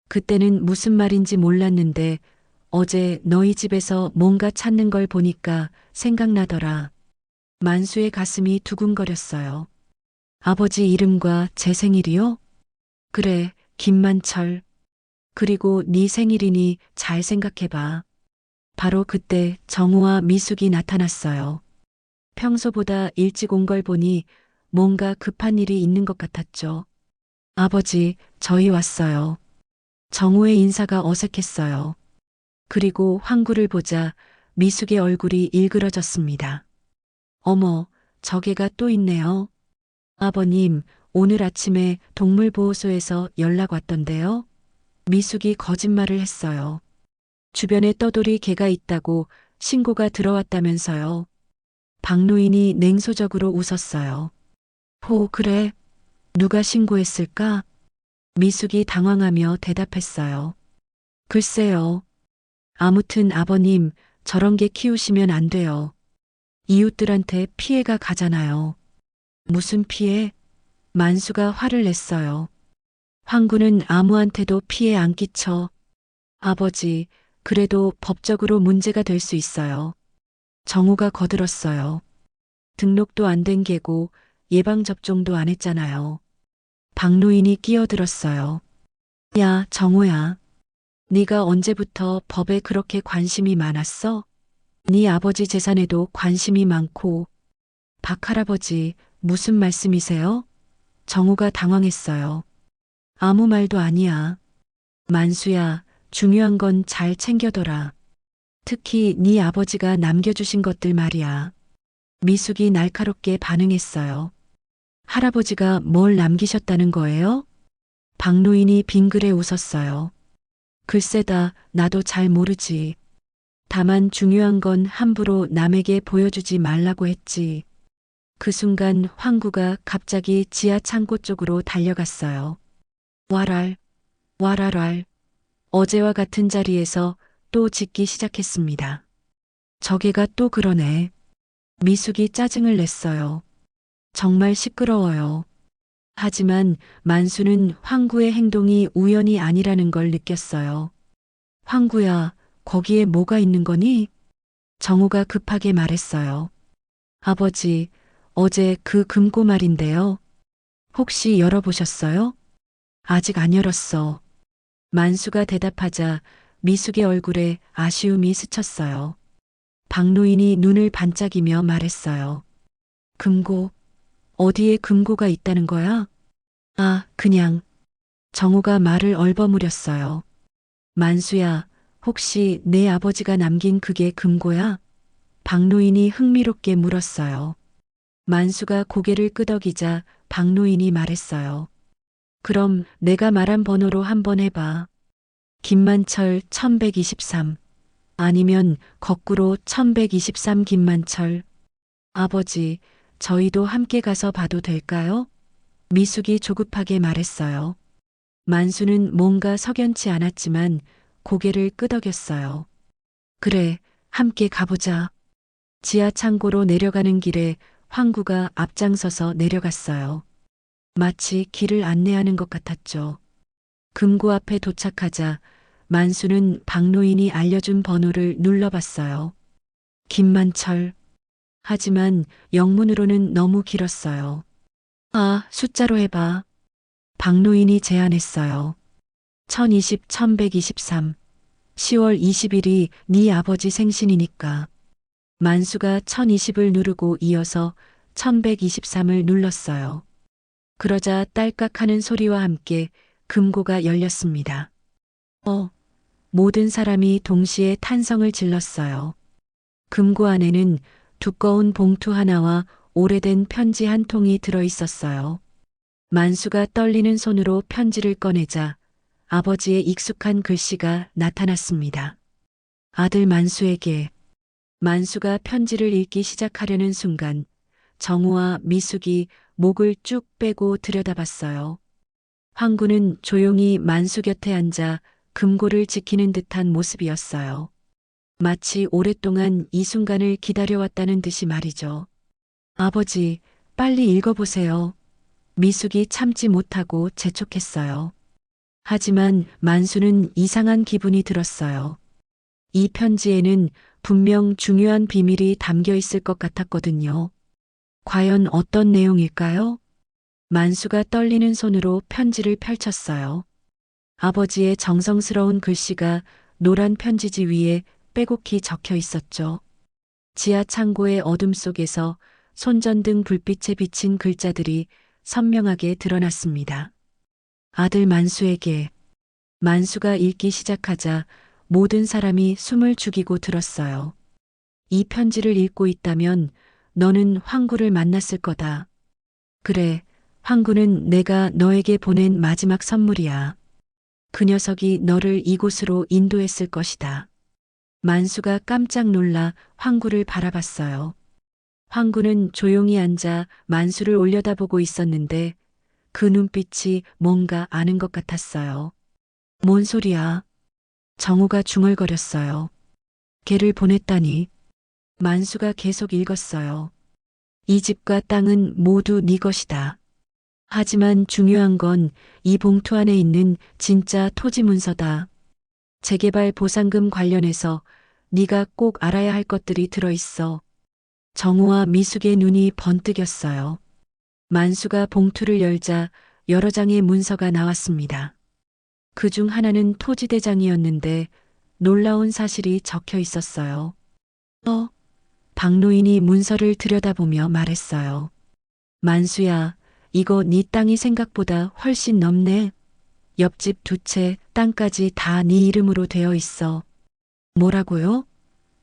그때는 무슨 말인지 몰랐는데 어제 너희 집에서 뭔가 찾는 걸 보니까 생각나더라. 만수의 가슴이 두근거렸어요. 아버지 이름과 제 생일이요? 그래, 김만철. 그리고 네 생일이니 잘 생각해봐. 바로 그때 정우와 미숙이 나타났어요. 평소보다 일찍 온 걸 보니 뭔가 급한 일이 있는 것 같았죠. 아버지, 저희 왔어요. 정우의 인사가 어색했어요. 그리고 황구를 보자 미숙의 얼굴이 일그러졌습니다. 어머, 저게가 또 있네요. 아버님, 오늘 아침에 동물보호소에서 연락 왔던데요. 미숙이 거짓말을 했어요. 주변에 떠돌이 개가 있다고 신고가 들어왔다면서요. 박노인이 냉소적으로 웃었어요. 호, 그래. 누가 신고했을까? 미숙이 당황하며 대답했어요. 글쎄요. 아무튼 아버님, 저런 개 키우시면 안 돼요. 이웃들한테 피해가 가잖아요. 무슨 피해? 만수가 화를 냈어요. 황구는 아무한테도 피해 안 끼쳐. 아버지, 그래도 법적으로 문제가 될 수 있어요. 정우가 거들었어요. 등록도 안 된 개고 예방접종도 안 했잖아요. 박노인이 끼어들었어요. 야, 정우야. 네가 언제부터 법에 그렇게 관심이 많았어? 네 아버지 재산에도 관심이 많고. 박 할아버지, 무슨 말씀이세요? 정우가 당황했어요. 아무 말도 아니야. 만수야, 중요한 건 잘 챙겨둬라. 특히 네 아버지가 남겨주신 것들 말이야. 미숙이 날카롭게 반응했어요. 할아버지가 뭘 남기셨다는 거예요? 박노인이 빙그레 웃었어요. 글쎄다, 나도 잘 모르지. 다만 중요한 건 함부로 남에게 보여주지 말라고 했지. 그 순간 황구가 갑자기 지하 창고 쪽으로 달려갔어요. 와랄, 와랄랄. 어제와 같은 자리에서 또 짖기 시작했습니다. 저게가 또 그러네. 미숙이 짜증을 냈어요. 정말 시끄러워요. 하지만 만수는 황구의 행동이 우연이 아니라는 걸 느꼈어요. 황구야, 거기에 뭐가 있는 거니? 정우가 급하게 말했어요. 아버지, 어제 그 금고 말인데요. 혹시 열어보셨어요? 아직 안 열었어. 만수가 대답하자 미숙의 얼굴에 아쉬움이 스쳤어요. 박노인이 눈을 반짝이며 말했어요. 금고? 어디에 금고가 있다는 거야? 아, 그냥. 정우가 말을 얼버무렸어요. 만수야, 혹시 내 아버지가 남긴 그게 금고야? 박노인이 흥미롭게 물었어요. 만수가 고개를 끄덕이자 박노인이 말했어요. 그럼 내가 말한 번호로 한번 해봐. 김만철 1123. 아니면 거꾸로 1123 김만철. 아버지, 저희도 함께 가서 봐도 될까요? 미숙이 조급하게 말했어요. 만수는 뭔가 석연치 않았지만 고개를 끄덕였어요. 그래, 함께 가보자. 지하 창고로 내려가는 길에 황구가 앞장서서 내려갔어요. 마치 길을 안내하는 것 같았죠. 금고 앞에 도착하자 만수는 박노인이 알려준 번호를 눌러봤어요. 김만철. 하지만 영문으로는 너무 길었어요. 아, 숫자로 해봐. 박노인이 제안했어요. 1020, 1123. 10월 20일이 네 아버지 생신이니까. 만수가 1020을 누르고 이어서 1123을 눌렀어요. 그러자 딸깍하는 소리와 함께 금고가 열렸습니다. 모든 사람이 동시에 탄성을 질렀어요. 금고 안에는 두꺼운 봉투 하나와 오래된 편지 한 통이 들어 있었어요. 만수가 떨리는 손으로 편지를 꺼내자 아버지의 익숙한 글씨가 나타났습니다. 아들 만수에게. 만수가 편지를 읽기 시작하려는 순간 정우와 미숙이 목을 쭉 빼고 들여다봤어요. 황구는 조용히 만수 곁에 앉아 금고를 지키는 듯한 모습이었어요. 마치 오랫동안 이 순간을 기다려왔다는 듯이 말이죠. 아버지, 빨리 읽어보세요. 미숙이 참지 못하고 재촉했어요. 하지만 만수는 이상한 기분이 들었어요. 이 편지에는 분명 중요한 비밀이 담겨 있을 것 같았거든요. 과연 어떤 내용일까요? 만수가 떨리는 손으로 편지를 펼쳤어요. 아버지의 정성스러운 글씨가 노란 편지지 위에 빼곡히 적혀 있었죠. 지하 창고의 어둠 속에서 손전등 불빛에 비친 글자들이 선명하게 드러났습니다. 아들 만수에게. 만수가 읽기 시작하자 모든 사람이 숨을 죽이고 들었어요. 이 편지를 읽고 있다면 너는 황구를 만났을 거다. 그래, 황구는 내가 너에게 보낸 마지막 선물이야. 그 녀석이 너를 이곳으로 인도했을 것이다. 만수가 깜짝 놀라 황구를 바라봤어요. 황구는 조용히 앉아 만수를 올려다보고 있었는데 그 눈빛이 뭔가 아는 것 같았어요. 뭔 소리야? 정우가 중얼거렸어요. 걔를 보냈다니. 만수가 계속 읽었어요. 이 집과 땅은 모두 네 것이다. 하지만 중요한 건 이 봉투 안에 있는 진짜 토지 문서다. 재개발 보상금 관련해서 네가 꼭 알아야 할 것들이 들어있어. 정우와 미숙의 눈이 번뜩였어요. 만수가 봉투를 열자 여러 장의 문서가 나왔습니다. 그 중 하나는 토지대장이었는데 놀라운 사실이 적혀 있었어요. 박노인이 문서를 들여다보며 말했어요. 만수야, 이거 네 땅이 생각보다 훨씬 넘네. 옆집 두 채 땅까지 다 네 이름으로 되어 있어. 뭐라고요?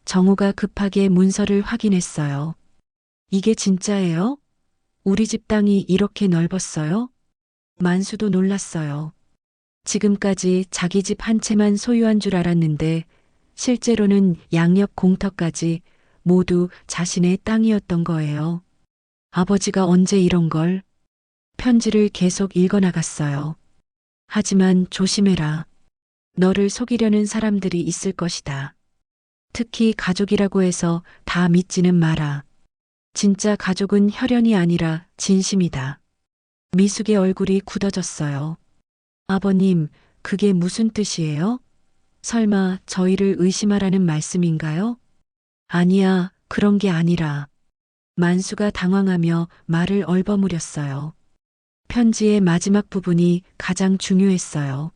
정우가 급하게 문서를 확인했어요. 이게 진짜예요? 우리 집 땅이 이렇게 넓었어요? 만수도 놀랐어요. 지금까지 자기 집 한 채만 소유한 줄 알았는데 실제로는 양옆 공터까지 모두 자신의 땅이었던 거예요. 아버지가 언제 이런 걸? 편지를 계속 읽어나갔어요. 하지만 조심해라. 너를 속이려는 사람들이 있을 것이다. 특히 가족이라고 해서 다 믿지는 마라. 진짜 가족은 혈연이 아니라 진심이다. 미숙의 얼굴이 굳어졌어요. 아버님, 그게 무슨 뜻이에요? 설마 저희를 의심하라는 말씀인가요? 아니야, 그런 게 아니라. 만수가 당황하며 말을 얼버무렸어요. 편지의 마지막 부분이 가장 중요했어요.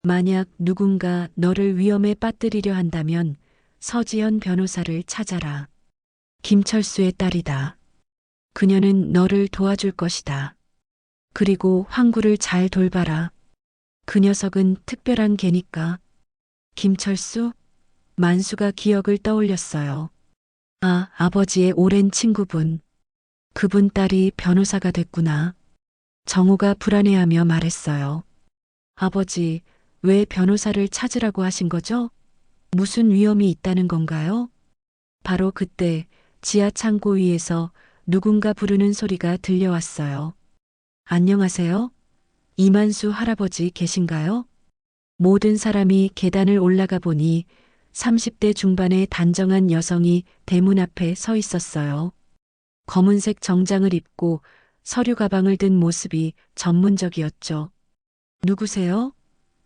만약 누군가 너를 위험에 빠뜨리려 한다면 서지연 변호사를 찾아라. 김철수의 딸이다. 그녀는 너를 도와줄 것이다. 그리고 황구를 잘 돌봐라. 그 녀석은 특별한 개니까. 김철수? 만수가 기억을 떠올렸어요. 아, 아버지의 오랜 친구분. 그분 딸이 변호사가 됐구나. 정우가 불안해하며 말했어요. 아버지, 왜 변호사를 찾으라고 하신 거죠? 무슨 위험이 있다는 건가요? 바로 그때 지하 창고 위에서 누군가 부르는 소리가 들려왔어요. 안녕하세요? 이만수 할아버지 계신가요? 모든 사람이 계단을 올라가 보니 30대 중반의 단정한 여성이 대문 앞에 서 있었어요. 검은색 정장을 입고 서류 가방을 든 모습이 전문적이었죠. 누구세요?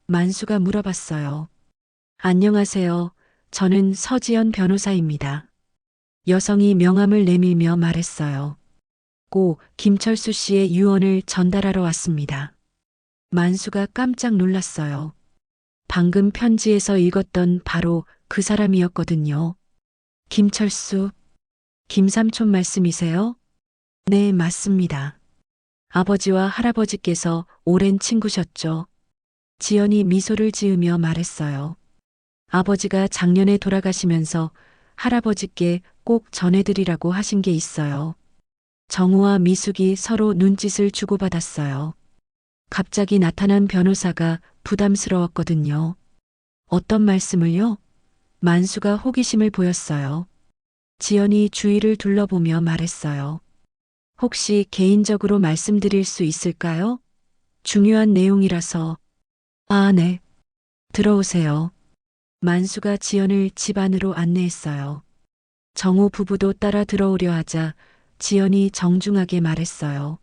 만수가 물어봤어요. 안녕하세요. 저는 서지연 변호사입니다. 여성이 명함을 내밀며 말했어요. 고 김철수 씨의 유언을 전달하러 왔습니다. 만수가 깜짝 놀랐어요. 방금 편지에서 읽었던 바로 그 사람이었거든요. 김철수, 김삼촌 말씀이세요? 네, 맞습니다. 아버지와 할아버지께서 오랜 친구셨죠. 지연이 미소를 지으며 말했어요. 아버지가 작년에 돌아가시면서 할아버지께 꼭 전해드리라고 하신 게 있어요. 정우와 미숙이 서로 눈짓을 주고받았어요. 갑자기 나타난 변호사가 부담스러웠거든요. 어떤 말씀을요? 만수가 호기심을 보였어요. 지연이 주위를 둘러보며 말했어요. 혹시 개인적으로 말씀드릴 수 있을까요? 중요한 내용이라서. 아, 네. 들어오세요. 만수가 지연을 집 안으로 안내했어요. 정우 부부도 따라 들어오려 하자 지연이 정중하게 말했어요.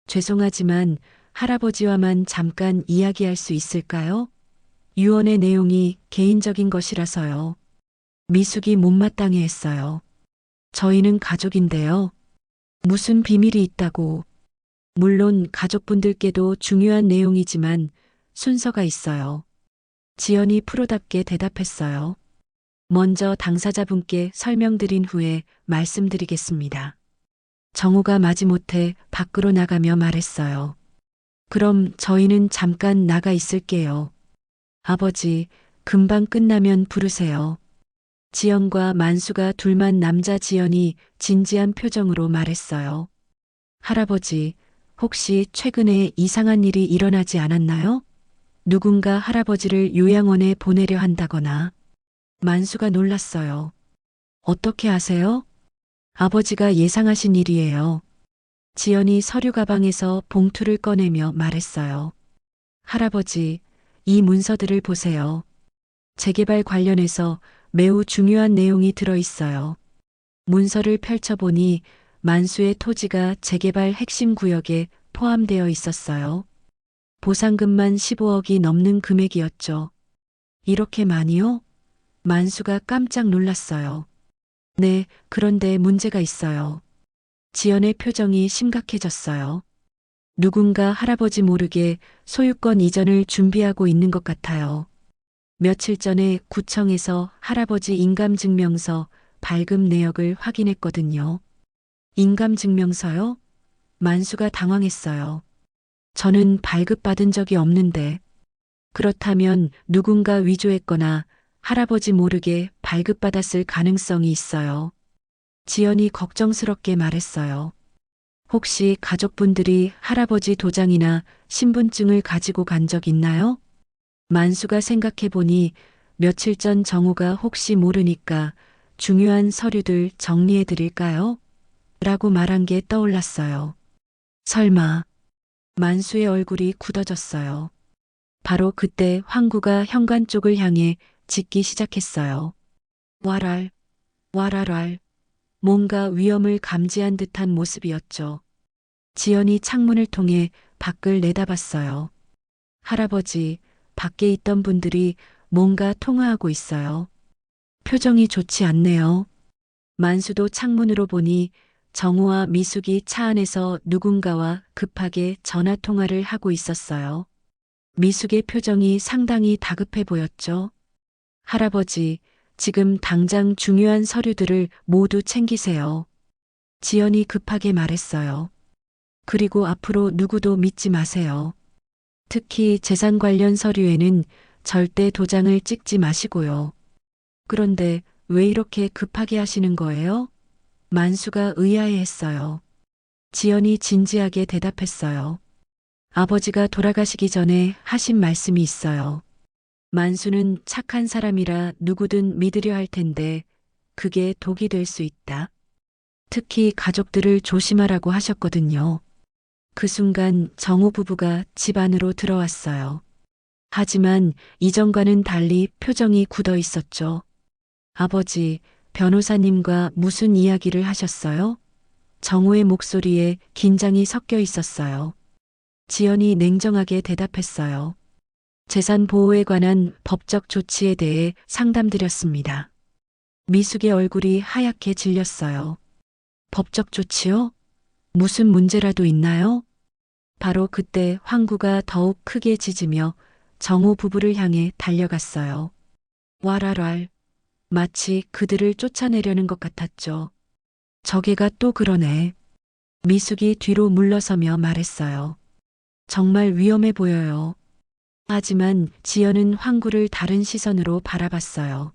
죄송하지만 할아버지와만 잠깐 이야기할 수 있을까요? 유언의 내용이 개인적인 것이라서요. 미숙이 못마땅해 했어요. 저희는 가족인데요. 무슨 비밀이 있다고. 물론 가족분들께도 중요한 내용이지만 순서가 있어요. 지연이 프로답게 대답했어요. 먼저 당사자분께 설명드린 후에 말씀드리겠습니다. 정우가 마지못해 밖으로 나가며 말했어요. 그럼 저희는 잠깐 나가 있을게요. 아버지, 금방 끝나면 부르세요. 지연과 만수가 둘만 남자 지연이 진지한 표정으로 말했어요. 할아버지, 혹시 최근에 이상한 일이 일어나지 않았나요? 누군가 할아버지를 요양원에 보내려 한다거나. 만수가 놀랐어요. 어떻게 아세요? 아버지가 예상하신 일이에요. 지연이 서류 가방에서 봉투를 꺼내며 말했어요. 할아버지, 이 문서들을 보세요. 재개발 관련해서 매우 중요한 내용이 들어있어요. 문서를 펼쳐보니 만수의 토지가 재개발 핵심 구역에 포함되어 있었어요. 보상금만 15억이 넘는 금액이었죠. 이렇게 많이요? 만수가 깜짝 놀랐어요. 네, 그런데 문제가 있어요. 지연의 표정이 심각해졌어요. 누군가 할아버지 모르게 소유권 이전을 준비하고 있는 것 같아요. 며칠 전에 구청에서 할아버지 인감증명서 발급 내역을 확인했거든요. 인감증명서요? 만수가 당황했어요. 저는 발급받은 적이 없는데. 그렇다면 누군가 위조했거나 할아버지 모르게 발급받았을 가능성이 있어요. 지연이 걱정스럽게 말했어요. 혹시 가족분들이 할아버지 도장이나 신분증을 가지고 간 적 있나요? 만수가 생각해 보니 며칠 전 정우가 혹시 모르니까 중요한 서류들 정리해 드릴까요? 라고 말한 게 떠올랐어요. 설마. 만수의 얼굴이 굳어졌어요. 바로 그때 황구가 현관 쪽을 향해 짖기 시작했어요. 와랄, 와랄랄. 뭔가 위험을 감지한 듯한 모습이었죠. 지연이 창문을 통해 밖을 내다봤어요. 할아버지, 밖에 있던 분들이 뭔가 통화하고 있어요. 표정이 좋지 않네요. 만수도 창문으로 보니 정우와 미숙이 차 안에서 누군가와 급하게 전화 통화를 하고 있었어요. 미숙의 표정이 상당히 다급해 보였죠. 할아버지, 지금 당장 중요한 서류들을 모두 챙기세요. 지연이 급하게 말했어요. 그리고 앞으로 누구도 믿지 마세요. 특히 재산 관련 서류에는 절대 도장을 찍지 마시고요. 그런데 왜 이렇게 급하게 하시는 거예요? 만수가 의아해했어요. 지연이 진지하게 대답했어요. 아버지가 돌아가시기 전에 하신 말씀이 있어요. 만수는 착한 사람이라 누구든 믿으려 할 텐데 그게 독이 될 수 있다. 특히 가족들을 조심하라고 하셨거든요. 그 순간 정우 부부가 집 안으로 들어왔어요. 하지만 이전과는 달리 표정이 굳어 있었죠. 아버지, 변호사님과 무슨 이야기를 하셨어요? 정우의 목소리에 긴장이 섞여 있었어요. 지연이 냉정하게 대답했어요. 재산 보호에 관한 법적 조치에 대해 상담드렸습니다. 미숙의 얼굴이 하얗게 질렸어요. 법적 조치요? 무슨 문제라도 있나요? 바로 그때 황구가 더욱 크게 짖으며 정우 부부를 향해 달려갔어요. 와랄랄. 마치 그들을 쫓아내려는 것 같았죠. 저게가 또 그러네. 미숙이 뒤로 물러서며 말했어요. 정말 위험해 보여요. 하지만 지연은 황구를 다른 시선으로 바라봤어요.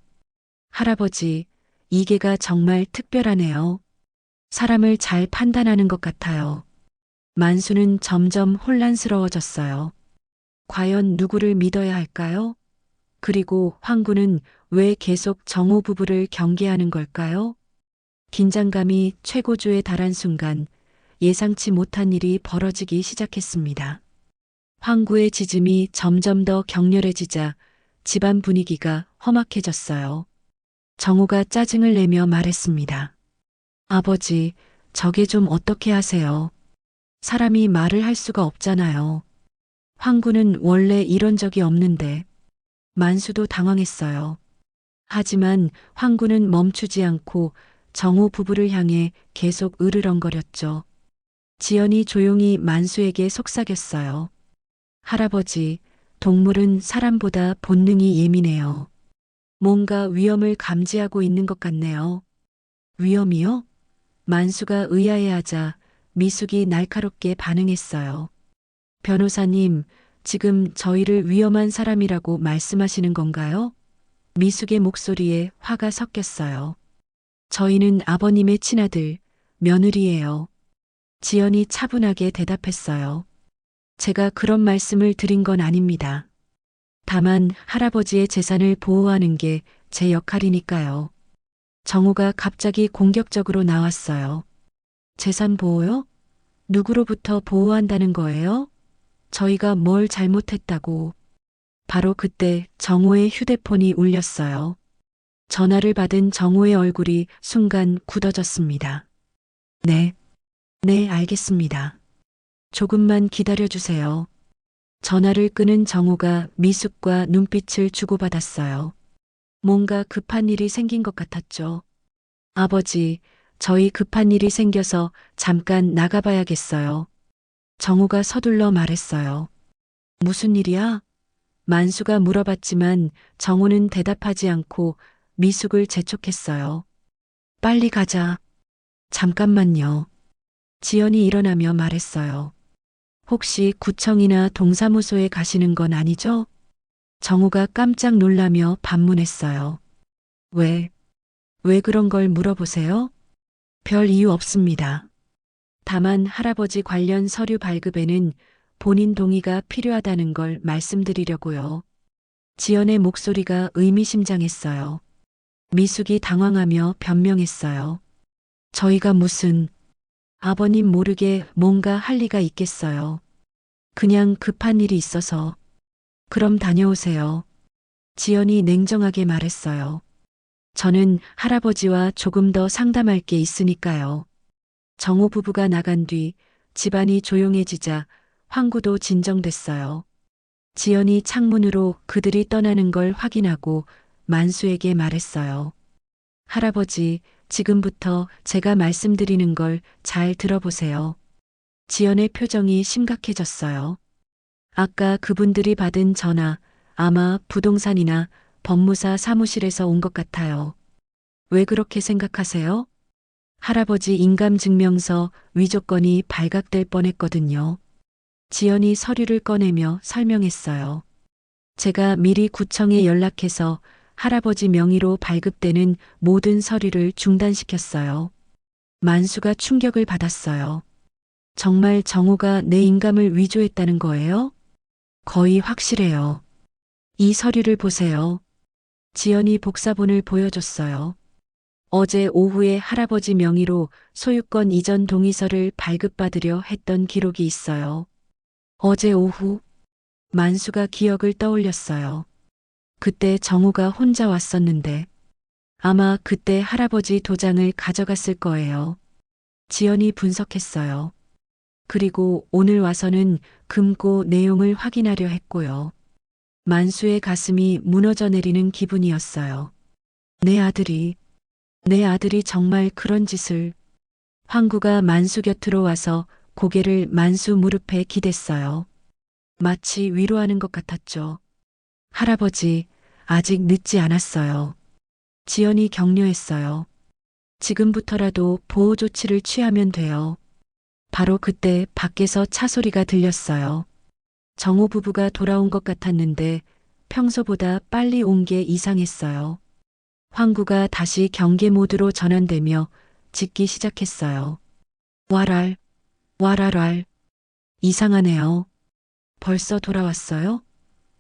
할아버지, 이게가 정말 특별하네요. 사람을 잘 판단하는 것 같아요. 만수는 점점 혼란스러워졌어요. 과연 누구를 믿어야 할까요? 그리고 황구는 왜 계속 정우 부부를 경계하는 걸까요? 긴장감이 최고조에 달한 순간 예상치 못한 일이 벌어지기 시작했습니다. 황구의 짖음이 점점 더 격렬해지자 집안 분위기가 험악해졌어요. 정우가 짜증을 내며 말했습니다. 아버지, 저게 좀 어떻게 하세요? 사람이 말을 할 수가 없잖아요. 황구는 원래 이런 적이 없는데. 만수도 당황했어요. 하지만 황구는 멈추지 않고 정우 부부를 향해 계속 으르렁거렸죠. 지연이 조용히 만수에게 속삭였어요. 할아버지, 동물은 사람보다 본능이 예민해요. 뭔가 위험을 감지하고 있는 것 같네요. 위험이요? 만수가 의아해하자 미숙이 날카롭게 반응했어요. 변호사님, 지금 저희를 위험한 사람이라고 말씀하시는 건가요? 미숙의 목소리에 화가 섞였어요. 저희는 아버님의 친아들, 며느리예요. 지연이 차분하게 대답했어요. 제가 그런 말씀을 드린 건 아닙니다. 다만 할아버지의 재산을 보호하는 게 제 역할이니까요. 정우가 갑자기 공격적으로 나왔어요. 재산 보호요? 누구로부터 보호한다는 거예요? 저희가 뭘 잘못했다고. 바로 그때 정우의 휴대폰이 울렸어요. 전화를 받은 정우의 얼굴이 순간 굳어졌습니다. 네, 알겠습니다. 조금만 기다려주세요. 전화를 끄는 정우가 미숙과 눈빛을 주고받았어요. 뭔가 급한 일이 생긴 것 같았죠. 아버지, 저희 급한 일이 생겨서 잠깐 나가봐야겠어요. 정우가 서둘러 말했어요. 무슨 일이야? 만수가 물어봤지만 정우는 대답하지 않고 미숙을 재촉했어요. 빨리 가자. 잠깐만요. 지연이 일어나며 말했어요. 혹시 구청이나 동사무소에 가시는 건 아니죠? 정우가 깜짝 놀라며 반문했어요. 왜 그런 걸 물어보세요? 별 이유 없습니다. 다만 할아버지 관련 서류 발급에는 본인 동의가 필요하다는 걸 말씀드리려고요. 지연의 목소리가 의미심장했어요. 미숙이 당황하며 변명했어요. 저희가 무슨 아버님 모르게 뭔가 할 리가 있겠어요. 그냥 급한 일이 있어서. 그럼 다녀오세요. 지연이 냉정하게 말했어요. 저는 할아버지와 조금 더 상담할 게 있으니까요. 정호 부부가 나간 뒤 집안이 조용해지자 황구도 진정됐어요. 지연이 창문으로 그들이 떠나는 걸 확인하고 만수에게 말했어요. 할아버지, 지금부터 제가 말씀드리는 걸 잘 들어보세요. 지연의 표정이 심각해졌어요. 아까 그분들이 받은 전화, 아마 부동산이나 법무사 사무실에서 온 것 같아요. 왜 그렇게 생각하세요? 할아버지 인감증명서 위조건이 발각될 뻔했거든요. 지연이 서류를 꺼내며 설명했어요. 제가 미리 구청에 연락해서 할아버지 명의로 발급되는 모든 서류를 중단시켰어요. 만수가 충격을 받았어요. 정말 정우가 내 인감을 위조했다는 거예요? 거의 확실해요. 이 서류를 보세요. 지연이 복사본을 보여줬어요. 어제 오후에 할아버지 명의로 소유권 이전 동의서를 발급받으려 했던 기록이 있어요. 어제 오후, 만수가 기억을 떠올렸어요. 그때 정우가 혼자 왔었는데 아마 그때 할아버지 도장을 가져갔을 거예요. 지연이 분석했어요. 그리고 오늘 와서는 금고 내용을 확인하려 했고요. 만수의 가슴이 무너져 내리는 기분이었어요. 내 아들이 정말 그런 짓을. 황구가 만수 곁으로 와서 고개를 만수 무릎에 기댔어요. 마치 위로하는 것 같았죠. 할아버지, 아직 늦지 않았어요. 지연이 격려했어요. 지금부터라도 보호 조치를 취하면 돼요. 바로 그때 밖에서 차 소리가 들렸어요. 정호 부부가 돌아온 것 같았는데 평소보다 빨리 온 게 이상했어요. 황구가 다시 경계 모드로 전환되며 짖기 시작했어요. 와랄. 이상하네요. 벌써 돌아왔어요?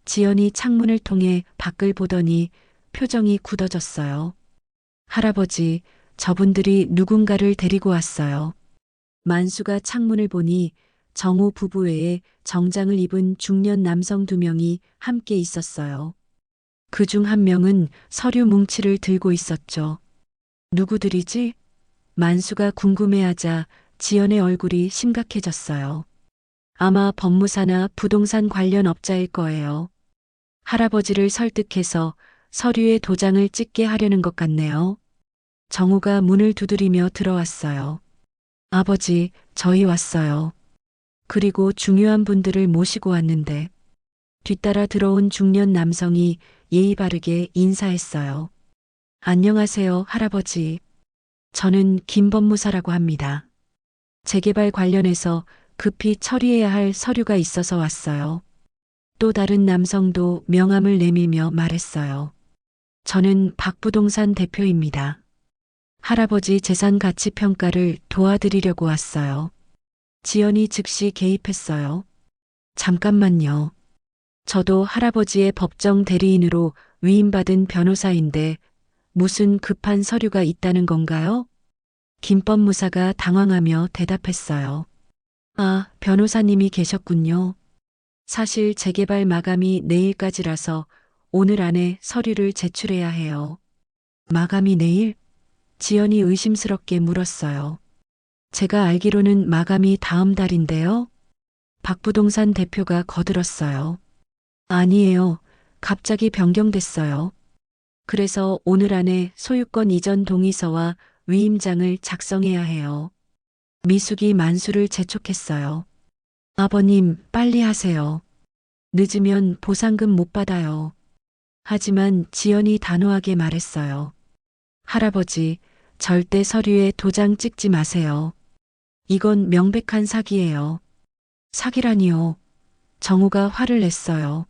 지연이 창문을 통해 밖을 보더니 표정이 굳어졌어요. 할아버지, 저분들이 누군가를 데리고 왔어요. 만수가 창문을 보니 정호 부부 외에 정장을 입은 중년 남성 2명이 함께 있었어요. 그중 한 명은 서류 뭉치를 들고 있었죠. 누구들이지? 만수가 궁금해하자 지연의 얼굴이 심각해졌어요. 아마 법무사나 부동산 관련 업자일 거예요. 할아버지를 설득해서 서류에 도장을 찍게 하려는 것 같네요. 정우가 문을 두드리며 들어왔어요. 아버지, 저희 왔어요. 그리고 중요한 분들을 모시고 왔는데 뒤따라 들어온 중년 남성이 예의 바르게 인사했어요. 안녕하세요, 할아버지. 저는 김 법무사라고 합니다. 재개발 관련해서 급히 처리해야 할 서류가 있어서 왔어요. 또 다른 남성도 명함을 내밀며 말했어요. 저는 박부동산 대표입니다. 할아버지 재산 가치 평가를 도와드리려고 왔어요. 지연이 즉시 개입했어요. 잠깐만요. 저도 할아버지의 법정 대리인으로 위임받은 변호사인데 무슨 급한 서류가 있다는 건가요? 김 법무사가 당황하며 대답했어요. 아, 변호사님이 계셨군요. 사실 재개발 마감이 내일까지라서 오늘 안에 서류를 제출해야 해요. 마감이 내일? 지연이 의심스럽게 물었어요. 제가 알기로는 마감이 다음 달인데요. 박부동산 대표가 거들었어요. 아니에요. 갑자기 변경됐어요. 그래서 오늘 안에 소유권 이전 동의서와 위임장을 작성해야 해요. 미숙이 만수를 재촉했어요. 아버님, 빨리 하세요. 늦으면 보상금 못 받아요. 하지만 지연이 단호하게 말했어요. 할아버지, 절대 서류에 도장 찍지 마세요. 이건 명백한 사기예요. 사기라니요. 정우가 화를 냈어요.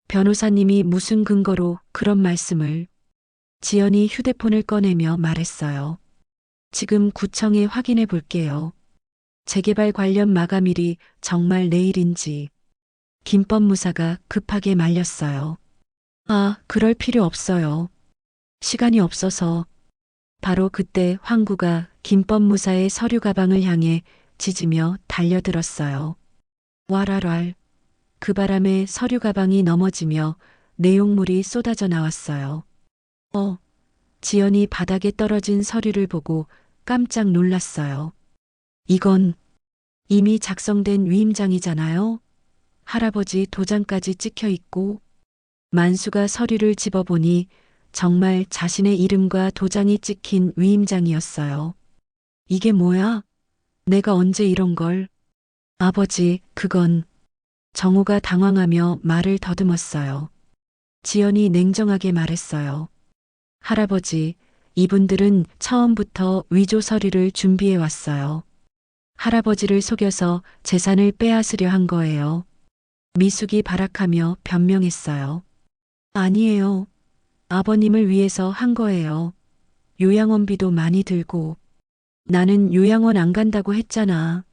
변호사님이 무슨 근거로 그런 말씀을. 지연이 휴대폰을 꺼내며 말했어요. 지금 구청에 확인해 볼게요. 재개발 관련 마감일이 정말 내일인지. 김법무사가 급하게 말렸어요. 아, 그럴 필요 없어요. 시간이 없어서. 바로 그때 황구가 김법무사의 서류 가방을 향해 짖으며 달려들었어요. 와랄왈. 그 바람에 서류 가방이 넘어지며 내용물이 쏟아져 나왔어요. 지연이 바닥에 떨어진 서류를 보고 깜짝 놀랐어요. 이건 이미 작성된 위임장이잖아요. 할아버지 도장까지 찍혀 있고. 만수가 서류를 집어보니 정말 자신의 이름과 도장이 찍힌 위임장이었어요. 이게 뭐야? 내가 언제 이런 걸? 아버지, 그건. 정우가 당황하며 말을 더듬었어요. 지연이 냉정하게 말했어요. 할아버지, 이분들은 처음부터 위조 서류를 준비해 왔어요. 할아버지를 속여서 재산을 빼앗으려 한 거예요. 미숙이 발악하며 변명했어요. 아니에요. 아버님을 위해서 한 거예요. 요양원비도 많이 들고. 나는 요양원 안 간다고 했잖아.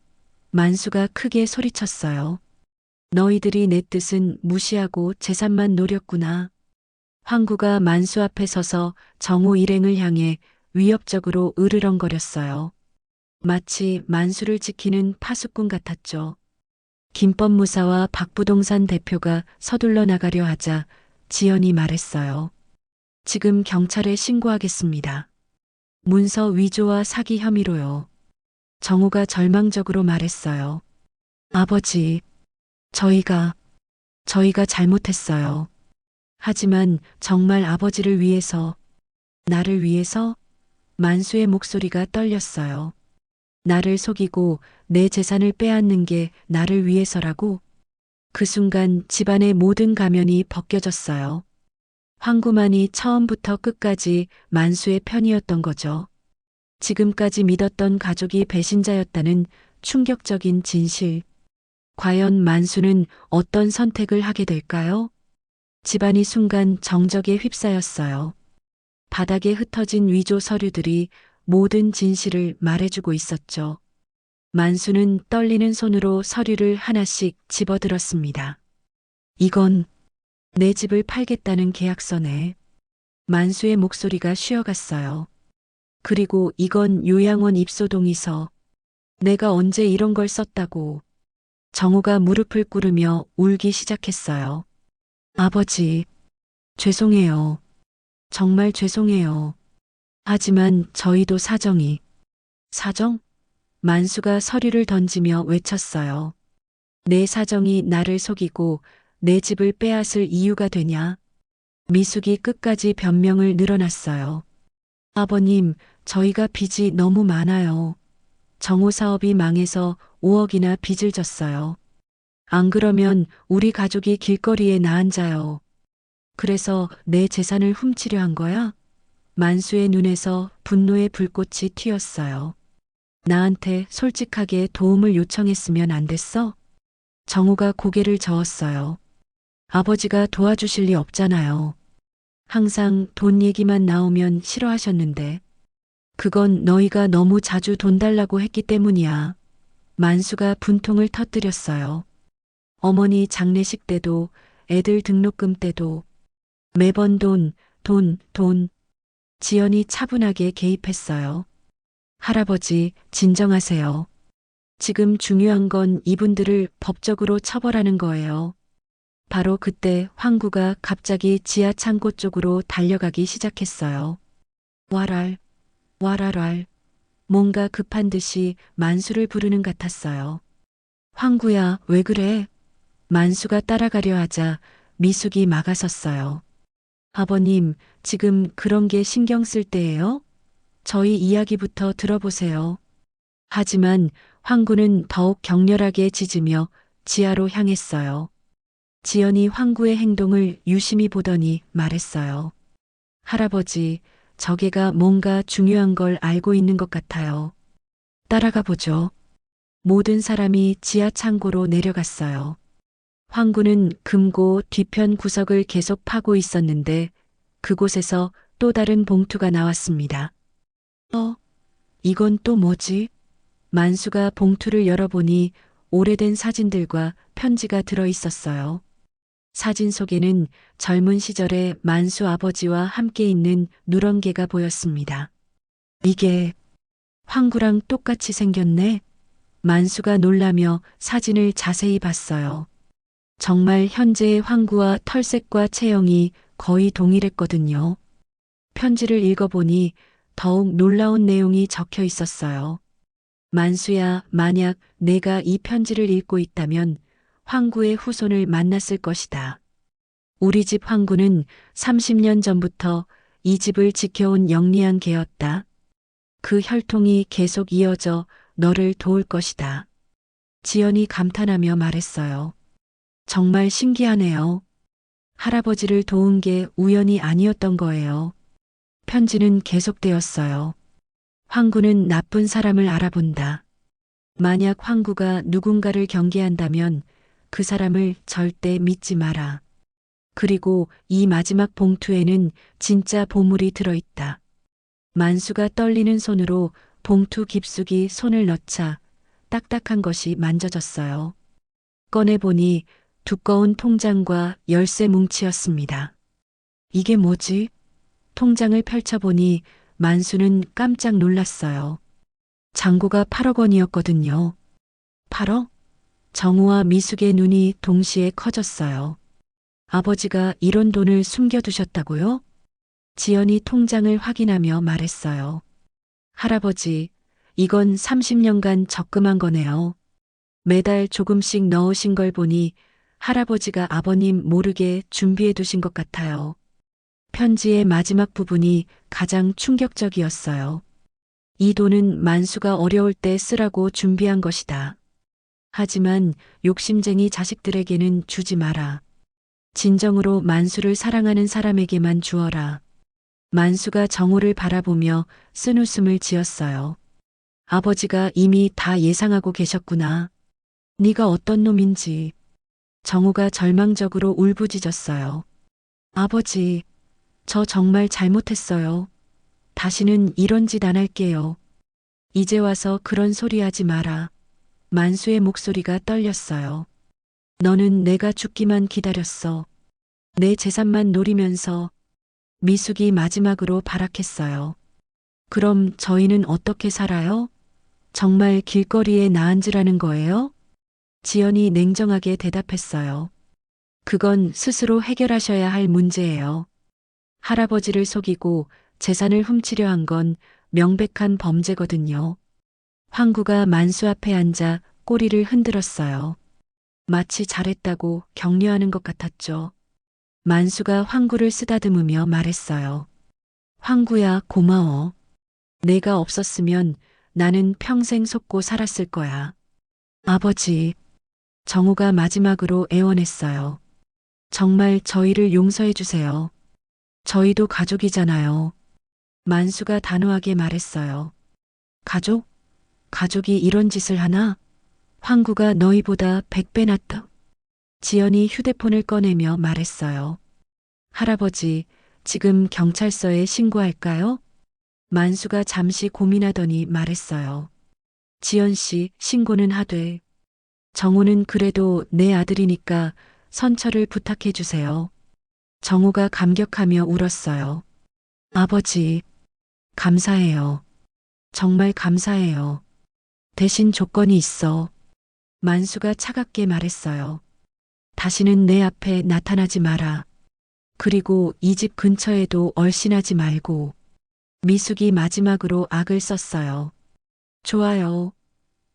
만수가 크게 소리쳤어요. 너희들이 내 뜻은 무시하고 재산만 노렸구나. 황구가 만수 앞에 서서 정우 일행을 향해 위협적으로 으르렁거렸어요. 마치 만수를 지키는 파수꾼 같았죠. 김법무사와 박부동산 대표가 서둘러 나가려 하자 지연이 말했어요. 지금 경찰에 신고하겠습니다. 문서 위조와 사기 혐의로요. 정우가 절망적으로 말했어요. 아버지, 저희가 잘못했어요. 하지만 정말 아버지를 위해서, 나를 위해서? 만수의 목소리가 떨렸어요. 나를 속이고 내 재산을 빼앗는 게 나를 위해서라고? 그 순간 집안의 모든 가면이 벗겨졌어요. 황구만이 처음부터 끝까지 만수의 편이었던 거죠. 지금까지 믿었던 가족이 배신자였다는 충격적인 진실. 과연 만수는 어떤 선택을 하게 될까요? 집안이 순간 정적에 휩싸였어요. 바닥에 흩어진 위조 서류들이 모든 진실을 말해주고 있었죠. 만수는 떨리는 손으로 서류를 하나씩 집어들었습니다. 이건 내 집을 팔겠다는 계약서네. 만수의 목소리가 쉬어갔어요. 그리고 이건 요양원 입소 동의서. 내가 언제 이런 걸 썼다고. 정우가 무릎을 꿇으며 울기 시작했어요. 아버지, 죄송해요. 정말 죄송해요. 하지만 저희도 사정이. 사정? 만수가 서류를 던지며 외쳤어요. 내 사정이 나를 속이고 내 집을 빼앗을 이유가 되냐? 미숙이 끝까지 변명을 늘어놨어요. 아버님, 저희가 빚이 너무 많아요. 정호 사업이 망해서 5억이나 빚을 졌어요. 안 그러면 우리 가족이 길거리에 나앉아요. 그래서 내 재산을 훔치려 한 거야? 만수의 눈에서 분노의 불꽃이 튀었어요. 나한테 솔직하게 도움을 요청했으면 안 됐어? 정우가 고개를 저었어요. 아버지가 도와주실 리 없잖아요. 항상 돈 얘기만 나오면 싫어하셨는데. 그건 너희가 너무 자주 돈 달라고 했기 때문이야. 만수가 분통을 터뜨렸어요. 어머니 장례식 때도, 애들 등록금 때도, 매번 돈. 지연이 차분하게 개입했어요. 할아버지, 진정하세요. 지금 중요한 건 이분들을 법적으로 처벌하는 거예요. 바로 그때 황구가 갑자기 지하 창고 쪽으로 달려가기 시작했어요. 와랄. 뭔가 급한 듯이 만수를 부르는 같았어요. 황구야, 왜 그래? 만수가 따라가려 하자 미숙이 막아섰어요. 아버님, 지금 그런 게 신경 쓸 때예요? 저희 이야기부터 들어보세요. 하지만 황구는 더욱 격렬하게 짖으며 지하로 향했어요. 지연이 황구의 행동을 유심히 보더니 말했어요. 할아버지, 저게가 뭔가 중요한 걸 알고 있는 것 같아요. 따라가 보죠. 모든 사람이 지하 창고로 내려갔어요. 황구는 금고 뒤편 구석을 계속 파고 있었는데 그곳에서 또 다른 봉투가 나왔습니다. 이건 또 뭐지? 만수가 봉투를 열어보니 오래된 사진들과 편지가 들어 있었어요. 사진 속에는 젊은 시절의 만수 아버지와 함께 있는 누런개가 보였습니다. 이게 황구랑 똑같이 생겼네. 만수가 놀라며 사진을 자세히 봤어요. 정말 현재의 황구와 털색과 체형이 거의 동일했거든요. 편지를 읽어보니 더욱 놀라운 내용이 적혀 있었어요. 만수야, 만약 내가 이 편지를 읽고 있다면 황구의 후손을 만났을 것이다. 우리 집 황구는 30년 전부터 이 집을 지켜온 영리한 개였다. 그 혈통이 계속 이어져 너를 도울 것이다. 지연이 감탄하며 말했어요. 정말 신기하네요. 할아버지를 도운 게 우연이 아니었던 거예요. 편지는 계속되었어요. 황구는 나쁜 사람을 알아본다. 만약 황구가 누군가를 경계한다면 그 사람을 절대 믿지 마라. 그리고 이 마지막 봉투에는 진짜 보물이 들어있다. 만수가 떨리는 손으로 봉투 깊숙이 손을 넣자 딱딱한 것이 만져졌어요. 꺼내보니 두꺼운 통장과 열쇠 뭉치였습니다. 이게 뭐지? 통장을 펼쳐보니 만수는 깜짝 놀랐어요. 잔고가 8억 원이었거든요. 8억? 정우와 미숙의 눈이 동시에 커졌어요. 아버지가 이런 돈을 숨겨두셨다고요? 지연이 통장을 확인하며 말했어요. 할아버지, 이건 30년간 적금한 거네요. 매달 조금씩 넣으신 걸 보니 할아버지가 아버님 모르게 준비해 두신 것 같아요. 편지의 마지막 부분이 가장 충격적이었어요. 이 돈은 만수가 어려울 때 쓰라고 준비한 것이다. 하지만 욕심쟁이 자식들에게는 주지 마라. 진정으로 만수를 사랑하는 사람에게만 주어라. 만수가 정우를 바라보며 쓴웃음을 지었어요. 아버지가 이미 다 예상하고 계셨구나. 네가 어떤 놈인지. 정우가 절망적으로 울부짖었어요. 아버지, 저 정말 잘못했어요. 다시는 이런 짓 안 할게요. 이제 와서 그런 소리 하지 마라. 만수의 목소리가 떨렸어요. 너는 내가 죽기만 기다렸어. 내 재산만 노리면서. 미숙이 마지막으로 발악했어요. 그럼 저희는 어떻게 살아요? 정말 길거리에 나앉으라는 거예요? 지연이 냉정하게 대답했어요. 그건 스스로 해결하셔야 할 문제예요. 할아버지를 속이고 재산을 훔치려 한 건 명백한 범죄거든요. 황구가 만수 앞에 앉아 꼬리를 흔들었어요. 마치 잘했다고 격려하는 것 같았죠. 만수가 황구를 쓰다듬으며 말했어요. 황구야, 고마워. 내가 없었으면 나는 평생 속고 살았을 거야. 아버지, 정우가 마지막으로 애원했어요. 정말 저희를 용서해 주세요. 저희도 가족이잖아요. 만수가 단호하게 말했어요. 가족? 가족이 이런 짓을 하나? 황구가 너희보다 100배 낫다. 지연이 휴대폰을 꺼내며 말했어요. 할아버지, 지금 경찰서에 신고할까요? 만수가 잠시 고민하더니 말했어요. 지연 씨, 신고는 하되. 정우는 그래도 내 아들이니까 선처를 부탁해 주세요. 정우가 감격하며 울었어요. 아버지, 감사해요. 정말 감사해요. 대신 조건이 있어. 만수가 차갑게 말했어요. 다시는 내 앞에 나타나지 마라. 그리고 이 집 근처에도 얼씬하지 말고. 미숙이 마지막으로 악을 썼어요. 좋아요.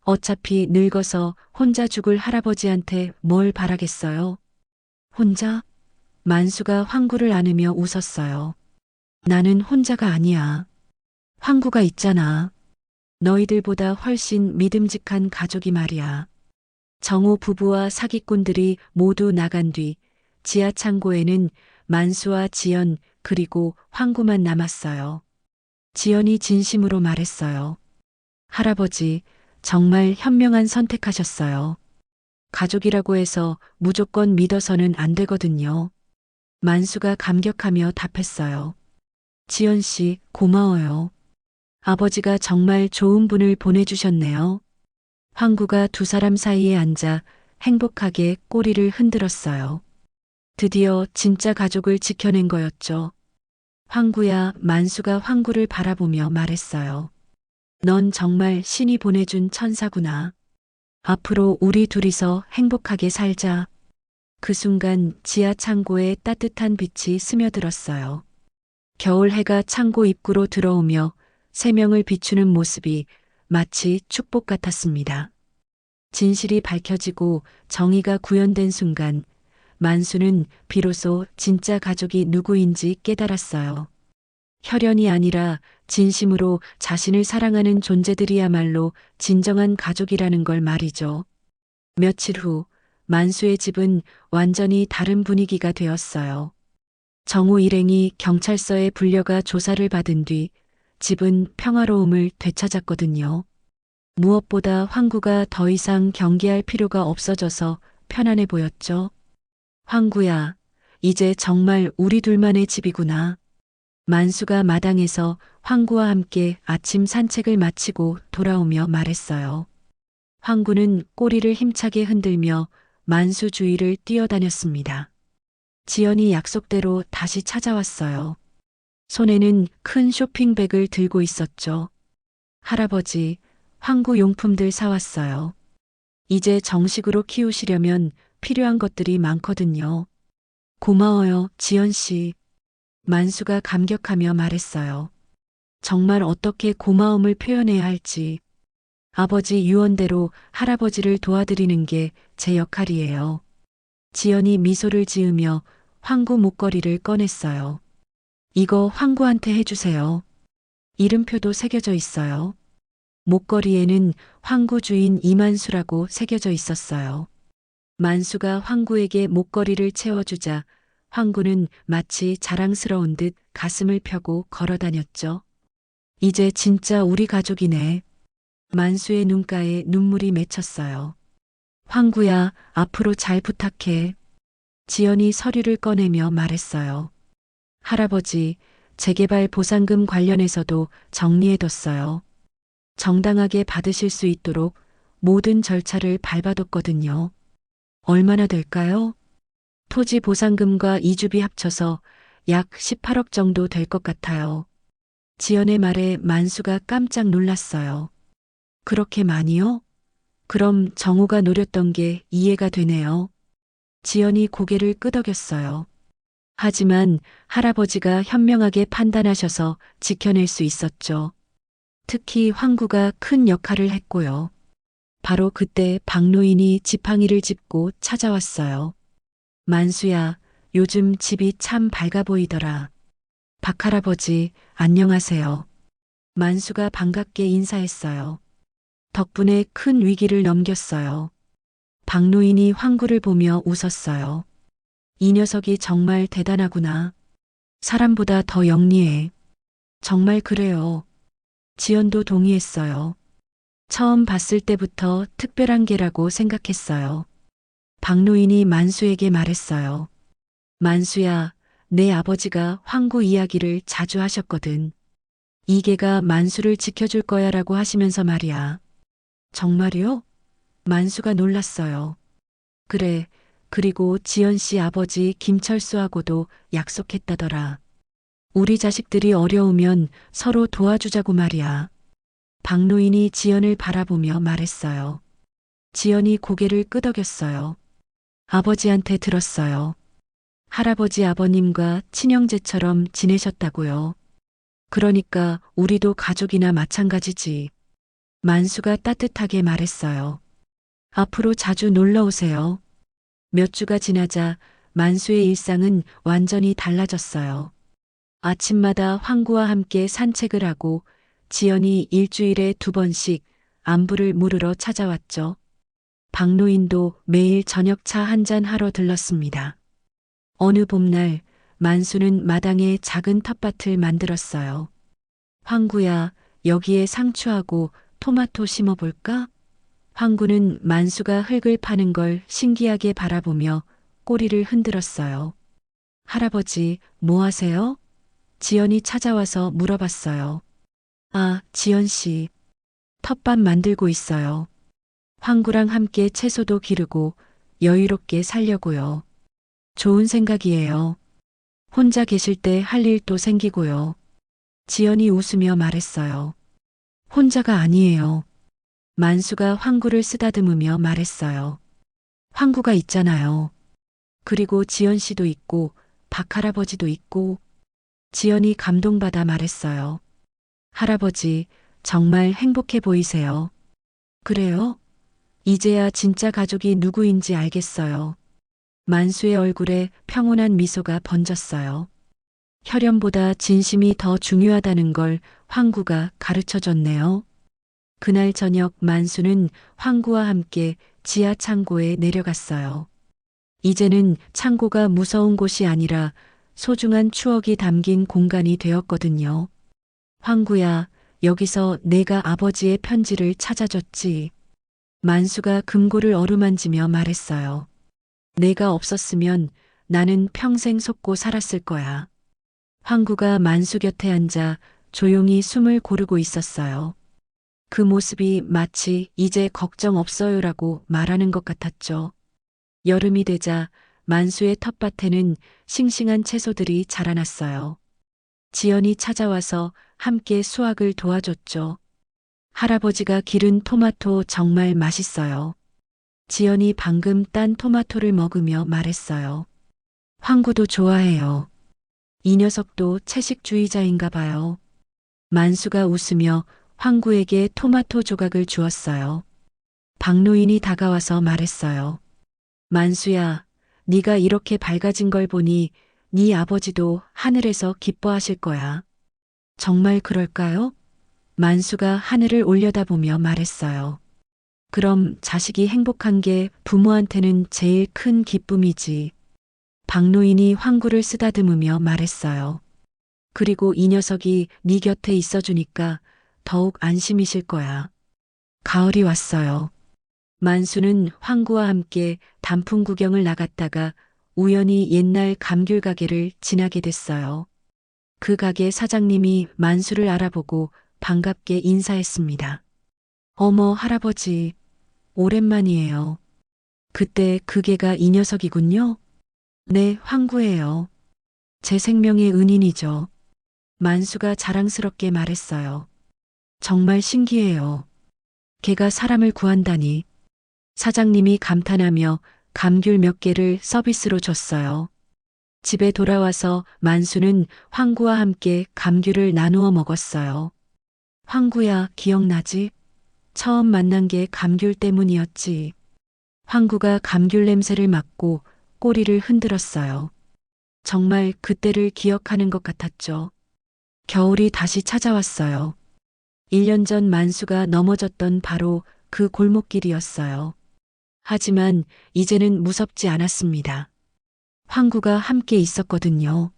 어차피 늙어서 혼자 죽을 할아버지한테 뭘 바라겠어요? 혼자? 만수가 황구를 안으며 웃었어요. 나는 혼자가 아니야. 황구가 있잖아. 너희들보다 훨씬 믿음직한 가족이 말이야. 정호 부부와 사기꾼들이 모두 나간 뒤 지하 창고에는 만수와 지연 그리고 황구만 남았어요. 지연이 진심으로 말했어요. 할아버지, 정말 현명한 선택하셨어요. 가족이라고 해서 무조건 믿어서는 안 되거든요. 만수가 감격하며 답했어요. 지연 씨, 고마워요. 아버지가 정말 좋은 분을 보내주셨네요. 황구가 두 사람 사이에 앉아 행복하게 꼬리를 흔들었어요. 드디어 진짜 가족을 지켜낸 거였죠. 황구야, 만수가 황구를 바라보며 말했어요. 넌 정말 신이 보내준 천사구나. 앞으로 우리 둘이서 행복하게 살자. 그 순간 지하 창고에 따뜻한 빛이 스며들었어요. 겨울 해가 창고 입구로 들어오며 세 명을 비추는 모습이 마치 축복 같았습니다. 진실이 밝혀지고 정의가 구현된 순간 만수는 비로소 진짜 가족이 누구인지 깨달았어요. 혈연이 아니라 진심으로 자신을 사랑하는 존재들이야말로 진정한 가족이라는 걸 말이죠. 며칠 후 만수의 집은 완전히 다른 분위기가 되었어요. 정우 일행이 경찰서에 불려가 조사를 받은 뒤 집은 평화로움을 되찾았거든요. 무엇보다 황구가 더 이상 경계할 필요가 없어져서 편안해 보였죠. 황구야, 이제 정말 우리 둘만의 집이구나. 만수가 마당에서 황구와 함께 아침 산책을 마치고 돌아오며 말했어요. 황구는 꼬리를 힘차게 흔들며 만수 주위를 뛰어다녔습니다. 지연이 약속대로 다시 찾아왔어요. 손에는 큰 쇼핑백을 들고 있었죠. 할아버지, 황구 용품들 사왔어요. 이제 정식으로 키우시려면 필요한 것들이 많거든요. 고마워요, 지연 씨. 만수가 감격하며 말했어요. 정말 어떻게 고마움을 표현해야 할지. 아버지 유언대로 할아버지를 도와드리는 게 제 역할이에요. 지연이 미소를 지으며 황구 목걸이를 꺼냈어요. 이거 황구한테 해주세요. 이름표도 새겨져 있어요. 목걸이에는 황구 주인 이만수라고 새겨져 있었어요. 만수가 황구에게 목걸이를 채워주자 황구는 마치 자랑스러운 듯 가슴을 펴고 걸어다녔죠. 이제 진짜 우리 가족이네. 만수의 눈가에 눈물이 맺혔어요. 황구야, 앞으로 잘 부탁해. 지연이 서류를 꺼내며 말했어요. 할아버지, 재개발 보상금 관련해서도 정리해뒀어요. 정당하게 받으실 수 있도록 모든 절차를 밟아뒀거든요. 얼마나 될까요? 토지 보상금과 이주비 합쳐서 약 18억 정도 될 것 같아요. 지연의 말에 만수가 깜짝 놀랐어요. 그렇게 많이요? 그럼 정우가 노렸던 게 이해가 되네요. 지연이 고개를 끄덕였어요. 하지만 할아버지가 현명하게 판단하셔서 지켜낼 수 있었죠. 특히 황구가 큰 역할을 했고요. 바로 그때 박노인이 지팡이를 짚고 찾아왔어요. 만수야, 요즘 집이 참 밝아 보이더라. 박할아버지, 안녕하세요. 만수가 반갑게 인사했어요. 덕분에 큰 위기를 넘겼어요. 박노인이 황구를 보며 웃었어요. 이 녀석이 정말 대단하구나. 사람보다 더 영리해. 정말 그래요. 지연도 동의했어요. 처음 봤을 때부터 특별한 개라고 생각했어요. 박노인이 만수에게 말했어요. 만수야, 내 아버지가 황구 이야기를 자주 하셨거든. 이 개가 만수를 지켜줄 거야 라고 하시면서 말이야. 정말이요? 만수가 놀랐어요. 그래, 그리고 지연 씨 아버지 김철수하고도 약속했다더라. 우리 자식들이 어려우면 서로 도와주자고 말이야. 박노인이 지연을 바라보며 말했어요. 지연이 고개를 끄덕였어요. 아버지한테 들었어요. 할아버지 아버님과 친형제처럼 지내셨다고요. 그러니까 우리도 가족이나 마찬가지지. 만수가 따뜻하게 말했어요. 앞으로 자주 놀러 오세요. 몇 주가 지나자 만수의 일상은 완전히 달라졌어요. 아침마다 황구와 함께 산책을 하고 지연이 일주일에 2번씩 안부를 물으러 찾아왔죠. 박노인도 매일 저녁차 한 잔 하러 들렀습니다. 어느 봄날 만수는 마당에 작은 텃밭을 만들었어요. 황구야, 여기에 상추하고 토마토 심어볼까? 황구는 만수가 흙을 파는 걸 신기하게 바라보며 꼬리를 흔들었어요. 할아버지, 뭐 하세요? 지연이 찾아와서 물어봤어요. 아, 지연 씨. 텃밭 만들고 있어요. 황구랑 함께 채소도 기르고 여유롭게 살려고요. 좋은 생각이에요. 혼자 계실 때 할 일도 생기고요. 지연이 웃으며 말했어요. 혼자가 아니에요. 만수가 황구를 쓰다듬으며 말했어요. 황구가 있잖아요. 그리고 지연 씨도 있고 박할아버지도 있고. 지연이 감동받아 말했어요. 할아버지, 정말 행복해 보이세요. 그래요? 이제야 진짜 가족이 누구인지 알겠어요. 만수의 얼굴에 평온한 미소가 번졌어요. 혈연보다 진심이 더 중요하다는 걸 황구가 가르쳐 줬네요. 그날 저녁 만수는 황구와 함께 지하 창고에 내려갔어요. 이제는 창고가 무서운 곳이 아니라 소중한 추억이 담긴 공간이 되었거든요. 황구야, 여기서 내가 아버지의 편지를 찾아줬지. 만수가 금고를 어루만지며 말했어요. 내가 없었으면 나는 평생 속고 살았을 거야. 황구가 만수 곁에 앉아 조용히 숨을 고르고 있었어요. 그 모습이 마치 이제 걱정 없어요라고 말하는 것 같았죠. 여름이 되자 만수의 텃밭에는 싱싱한 채소들이 자라났어요. 지연이 찾아와서 함께 수확을 도와줬죠. 할아버지가 기른 토마토 정말 맛있어요. 지연이 방금 딴 토마토를 먹으며 말했어요. 황구도 좋아해요. 이 녀석도 채식주의자인가 봐요. 만수가 웃으며 황구에게 토마토 조각을 주었어요. 박노인이 다가와서 말했어요. 만수야, 네가 이렇게 밝아진 걸 보니 네 아버지도 하늘에서 기뻐하실 거야. 정말 그럴까요? 만수가 하늘을 올려다보며 말했어요. 그럼 자식이 행복한 게 부모한테는 제일 큰 기쁨이지. 박노인이 황구를 쓰다듬으며 말했어요. 그리고 이 녀석이 네 곁에 있어주니까 더욱 안심이실 거야. 가을이 왔어요. 만수는 황구와 함께 단풍 구경을 나갔다가 우연히 옛날 감귤 가게를 지나게 됐어요. 그 가게 사장님이 만수를 알아보고 반갑게 인사했습니다. 어머, 할아버지, 오랜만이에요. 그때 그 개가 이 녀석이군요. 네, 황구예요. 제 생명의 은인이죠. 만수가 자랑스럽게 말했어요. 정말 신기해요. 개가 사람을 구한다니. 사장님이 감탄하며 감귤 몇 개를 서비스로 줬어요. 집에 돌아와서 만수는 황구와 함께 감귤을 나누어 먹었어요. 황구야, 기억나지? 처음 만난 게 감귤 때문이었지. 황구가 감귤 냄새를 맡고 꼬리를 흔들었어요. 정말 그때를 기억하는 것 같았죠. 겨울이 다시 찾아왔어요. 1년 전 만수가 넘어졌던 바로 그 골목길이었어요. 하지만 이제는 무섭지 않았습니다. 황구가 함께 있었거든요.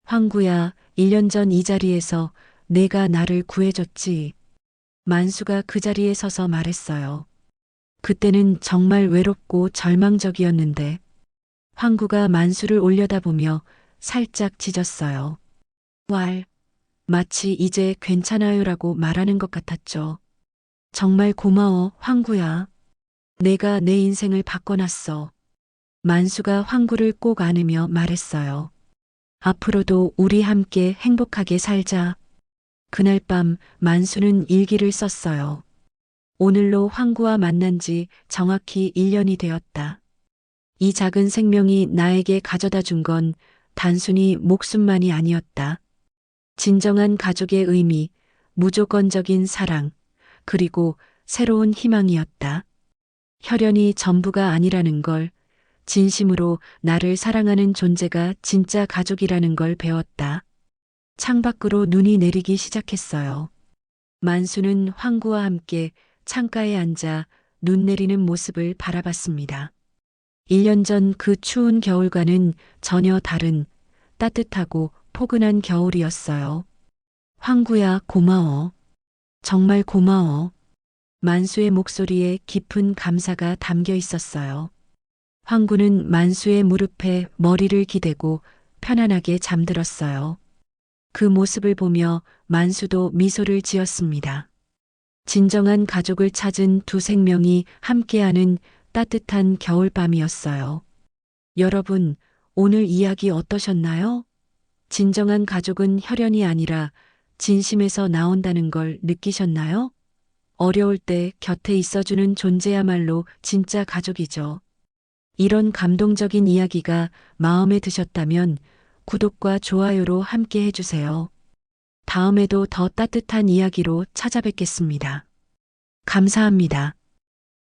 황구야, 1년 전 이 자리에서 내가 나를 구해줬지. 만수가 그 자리에 서서 말했어요. 그때는 정말 외롭고 절망적이었는데 황구가 만수를 올려다보며 살짝 짖었어요. 왈, 마치 이제 괜찮아요라고 말하는 것 같았죠. 정말 고마워, 황구야. 내가 내 인생을 바꿔놨어. 만수가 황구를 꼭 안으며 말했어요. 앞으로도 우리 함께 행복하게 살자. 그날 밤 만수는 일기를 썼어요. 오늘로 황구와 만난 지 정확히 1년이 되었다. 이 작은 생명이 나에게 가져다 준 건 단순히 목숨만이 아니었다. 진정한 가족의 의미, 무조건적인 사랑, 그리고 새로운 희망이었다. 혈연이 전부가 아니라는 걸, 진심으로 나를 사랑하는 존재가 진짜 가족이라는 걸 배웠다. 창밖으로 눈이 내리기 시작했어요. 만수는 황구와 함께 창가에 앉아 눈 내리는 모습을 바라봤습니다. 1년 전 그 추운 겨울과는 전혀 다른 따뜻하고 포근한 겨울이었어요. 황구야, 고마워. 정말 고마워. 만수의 목소리에 깊은 감사가 담겨 있었어요. 황구는 만수의 무릎에 머리를 기대고 편안하게 잠들었어요. 그 모습을 보며 만수도 미소를 지었습니다. 진정한 가족을 찾은 두 생명이 함께하는 따뜻한 겨울밤이었어요. 여러분, 오늘 이야기 어떠셨나요? 진정한 가족은 혈연이 아니라 진심에서 나온다는 걸 느끼셨나요? 어려울 때 곁에 있어주는 존재야말로 진짜 가족이죠. 이런 감동적인 이야기가 마음에 드셨다면 구독과 좋아요로 함께 해주세요. 다음에도 더 따뜻한 이야기로 찾아뵙겠습니다. 감사합니다.